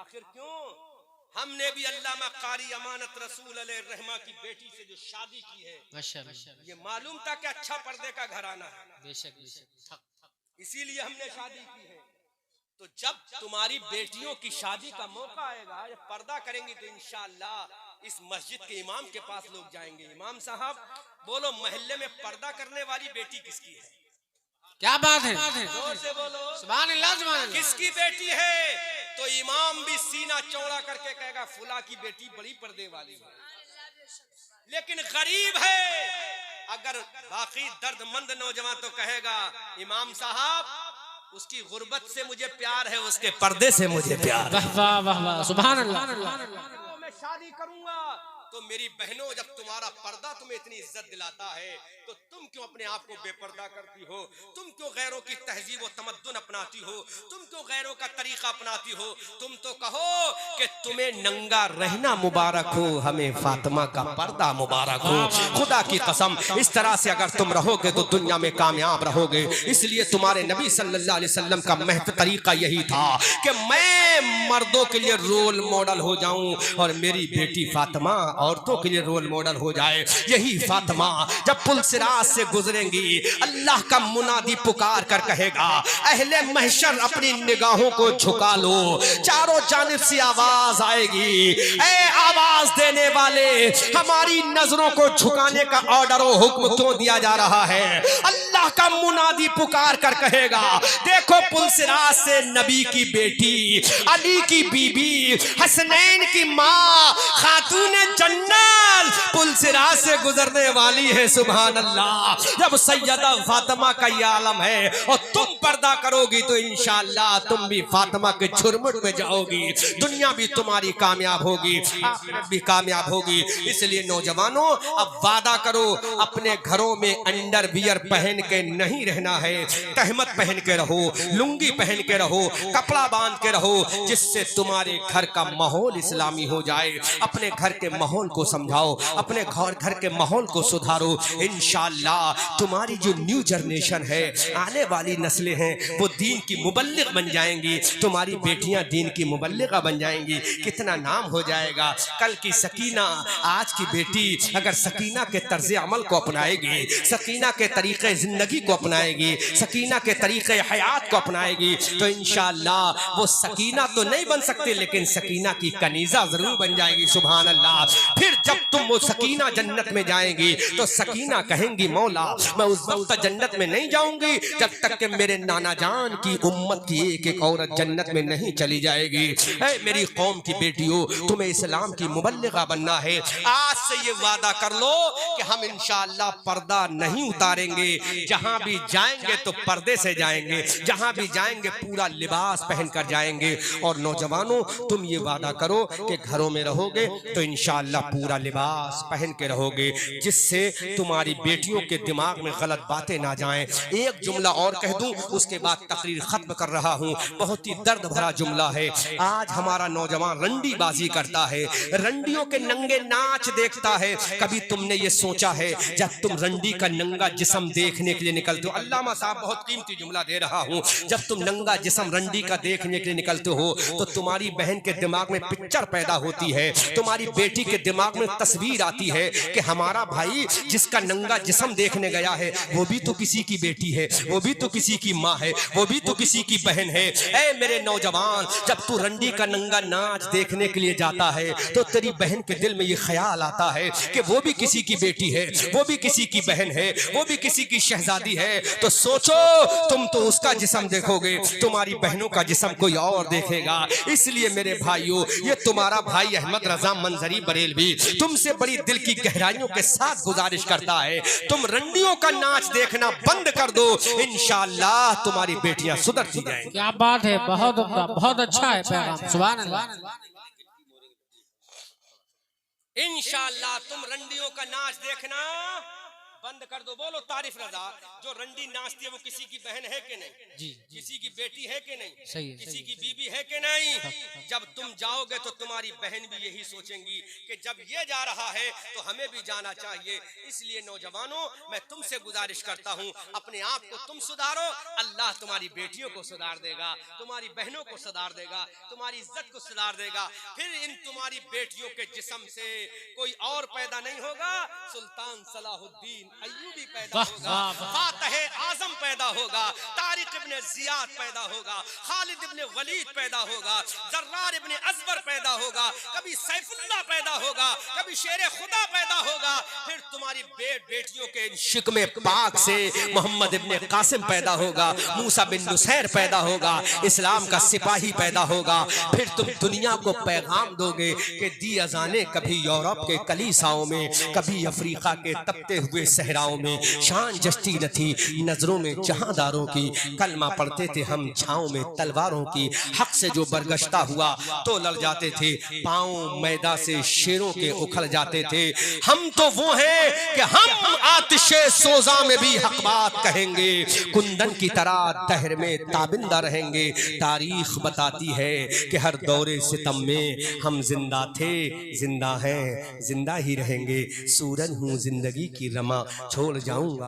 S1: आखिर क्यों? हमने भी अल्लामा कारी अमानत रसूल अलैहि रहमा की बेटी से जो शादी की है,
S2: माशाअल्लाह,
S1: ये मालूम था कि अच्छा पर्दे का घराना है,
S2: बेशक बेशक,
S1: इसीलिए हमने शादी की है। तो जब तुम्हारी बेटियों की शादी का मौका आएगा, जब पर्दा करेंगी तो इंशाअल्लाह इस मस्जिद के इमाम के पास लोग जाएंगे, इमाम साहब बोलो महल्ले में पर्दा करने वाली बेटी किसकी है?
S2: क्या बात है।
S1: जोर से बोलो
S2: सुभान अल्लाह, सुभान अल्लाह।
S1: किसकी बेटी है? तो इमाम भी सीना चौड़ा करके कहेगा फुला की बेटी बड़ी पर्दे वाली है। लेकिन गरीब है, अगर बाकी दर्दमंद नौजवान तो कहेगा इमाम साहब उसकी गुर्बत से मुझे प्यार है, उसके पर्दे से मुझे प्यार है।
S2: वाह वाह वाह, सुभान अल्लाह।
S1: मैं शादी करूंगा तो मेरी बहनों, जब तुम्हारा पर्दा तुम्हें इतनी इज्जत दिलाता है तो तुम क्यों अपने आप को बेपर्दा करती हो? तुम क्यों गैरों की तहजीब और तमद्दुन अपनाती हो? तुम क्यों गैरों का तरीका अपनाती हो? तुम तो कहो कि तुम्हें नंगा रहना मुबारक हो, हमें फातिमा का पर्दा मुबारक हो। खुदा की कसम, इस तरह से अगर तुम रहोगे तो दुनिया में कामयाब रहोगे। इसलिए तुम्हारे नबी सल्लल्लाहु अलैहि वसल्लम का महज तरीका यही था कि मैं मर्दों के लिए रोल मॉडल हो जाऊं और मेरी बेटी फातिमा औरतों के लिए रोल मॉडल हो जाए। यही फातिमा जब पुल सिरात से गुजरेंगी, अल्लाह का मुनादी पुकार कर कहेगा, अहले महशर अपनी निगाहों को झुका लो। चारों जानिब से आवाज आएगी, ए आवाज देने वाले, हमारी नजरों को झुकाने का ऑर्डर और हुक्म क्यों दिया जा रहा है? अल्लाह का मुनादी पुकार कर कहेगा, देखो पुल सिरात से नबी की बेटी, अली की बीबी, हसनैन की माँ, खातून जन्नत पुल सिरात से गुजरने वाली है। सुभान अल्लाह। जब सैयदा फातिमा का ये आलम है और तुम पर्दा करोगी तो इंशाअल्लाह तुम भी फातिमा के झुरमुट में जाओगी, दुनिया भी तुम्हारी कामयाब होगी, आखिरत भी कामयाब होगी। इसलिए नौजवानों, अब वादा करो, अपने घरों में अंडरवियर पहन के नहीं रहना है, तहमत पहन के रहो, लुंगी पहन के रहो, कपड़ा बांध के रहो, जिससे तुम्हारे घर का माहौल इस्लामी हो जाए। अपने घर के माहौल को समझाओ, अपने घर के माहौल को सुधारो। इंशाअल्लाह तुम्हारी जो न्यू जनरेशन है, आने वाली नस्लें हैं, वो दीन की मुबल्लिग बन जाएंगी। तुम्हारी बेटियां दीन की मुबल्लिगा बन जाएंगी। कितना नाम हो जाएगा। कल की सकीना, आज की बेटी अगर सकीना के तर्ज अमल को अपनाएगी, सकीना के तरीके जिंदगी जिंदगी को अपनाएगी, सकीना के तरीके हयात को अपनाएगी, तो इंशाअल्लाह वो सकीना तो नहीं बन सकती लेकिन सकीना की कनीजा जरूर बन जाएगी। सुभान अल्लाह। फिर जब तुम वो सकीना जन्नत में जाएंगी तो सकीना कहेंगी मौला मैं उस वक्त जन्नत में नहीं जाऊंगी जब तक कि मेरे नाना जान की उम्मत की एक एक औरत जन्नत में नहीं चली जाएगी। ऐ मेरी कौम की बेटियों, तुम्हें इस्लाम की मुबल्लिगा बनना है। आज से ये वादा कर लो कि हम इंशाअल्लाह पर्दा नहीं उतारेंगे, जहां भी जाएंगे तो पर्दे से जाएंगे, जहां भी जाएंगे पूरा लिबास पहन कर जाएंगे। और नौजवानों, तुम ये वादा करो कि घरों में रहोगे तो इंशाअल्लाह पूरा लिबास पहन के रहोगे, जिससे तुम्हारी बेटियों के दिमाग में गलत बातें ना जाएं। एक जुमला और कह दूं, उसके बाद तकरीर खत्म कर रहा हूं। बहुत ही दर्द भरा जुमला है। आज हमारा नौजवान रंडी बाजी करता है, रंडियों के नंगे नाच देखता है। कभी तुमने ये सोचा है जब तुम रंडी का नंगा जिस्म देखने के लिए निकलते हो, अल्लामा साहब बहुत कीमती जुमला दे रहा हूं, जब तुम नंगा जिस्म रंडी का देखने के लिए निकलते हो तो तुम्हारी बहन के दिमाग में पिक्चर पैदा होती है, तुम्हारी बेटी के दिमाग में तस्वीर आती है कि हमारा भाई जिसका नंगा जिस्म देखने गया है वो भी तो किसी की बेटी है, वो भी तो किसी की माँ है, वो भी तो किसी की बहन है। ऐ मेरे नौजवान, जब तू रंडी का नंगा नाच देखने के लिए जाता है तो तेरी बहन के दिल में ये ख्याल आता है कि वो भी किसी की बेटी है, वो भी किसी की बहन है, वो भी किसी की शहजादी है। तो सोचो, तुम तो उसका जिस्म देखोगे, तुम्हारी बहनों का जिस्म कोई और देखेगा। इसलिए मेरे भाइयों, ये तुम्हारा भाई अहमद रजा मंजरी बरेलवी तुमसे बड़ी दिल की गहराइयों के साथ गुजारिश करता है, तुम रंडियों का नाच देखना बंद कर दो, इंशाअल्लाह तुम्हारी बेटियां सुधरती जाएंगी।
S2: क्या बात है, बहुत उम्दा, बहुत अच्छा है पैगाम। सुभान अल्लाह।
S1: इंशाअल्लाह तुम रंडियों का नाच देखना बंद कर दो। बोलो तारीफ रजा। जो रंडी नाचती है वो किसी की बहन है कि नहीं?
S2: जी,
S1: किसी की बेटी है कि नहीं?
S2: सही है,
S1: किसी की बीबी है कि नहीं? जब तुम जाओगे तो तुम्हारी बहन भी यही सोचेंगी कि जब ये जा रहा है तो हमें भी जाना चाहिए। इसलिए नौजवानों, मैं तुमसे गुजारिश करता हूँ, अपने आप को तुम सुधारो, अल्लाह तुम्हारी बेटियों को सुधार देगा, तुम्हारी बहनों को सुधार देगा, तुम्हारी इज्जत को सुधार देगा। फिर इन तुम्हारी बेटियों के जिस्म से कोई और पैदा नहीं होगा, सुल्तान सलाहुद्दीन अय्यूबी पैदा होगा, फातह आजम पैदा होगा, तारिक इब्ने जियाद पैदा होगा, खालिद इब्ने वलीद पैदा होगा, जर्रार इब्ने अजबर पैदा होगा, कभी सैफुल्लाह पैदा होगा, कभी शेर खुदा पैदा होगा। फिर तुम्हारी बेटियों के शिकमे पाक से मोहम्मद इब्ने कासिम पैदा होगा, मूसा बिन नुसैर पैदा होगा, इस्लाम का सिपाही पैदा होगा। फिर तुम दुनिया को पैगाम दोगे कि दी अजाने कभी यूरोप के कलीसाओं में, कभी अफ्रीका के तपते हुए सहराओं में, शान जस्ती न थी नजरों में जहांदारों की, कलमा पढ़ते थे हम छाँव में तलवारों की, हक से जो बरगश्ता हुआ तो लड़ जाते थे, पाँव मैदा से शेरों के उखड़ जाते थे। हम तो वो हैं कि हम आतिशे सोजा में भी हक बात कहेंगे, कुंदन की तरह दहर में ताबिंदा रहेंगे। तारीख बताती है कि हर दौरे सितम में हम जिंदा थे, जिंदा हैं, जिंदा ही रहेंगे। सूरज हूँ जिंदगी की रमा, छोड़ जाऊंगा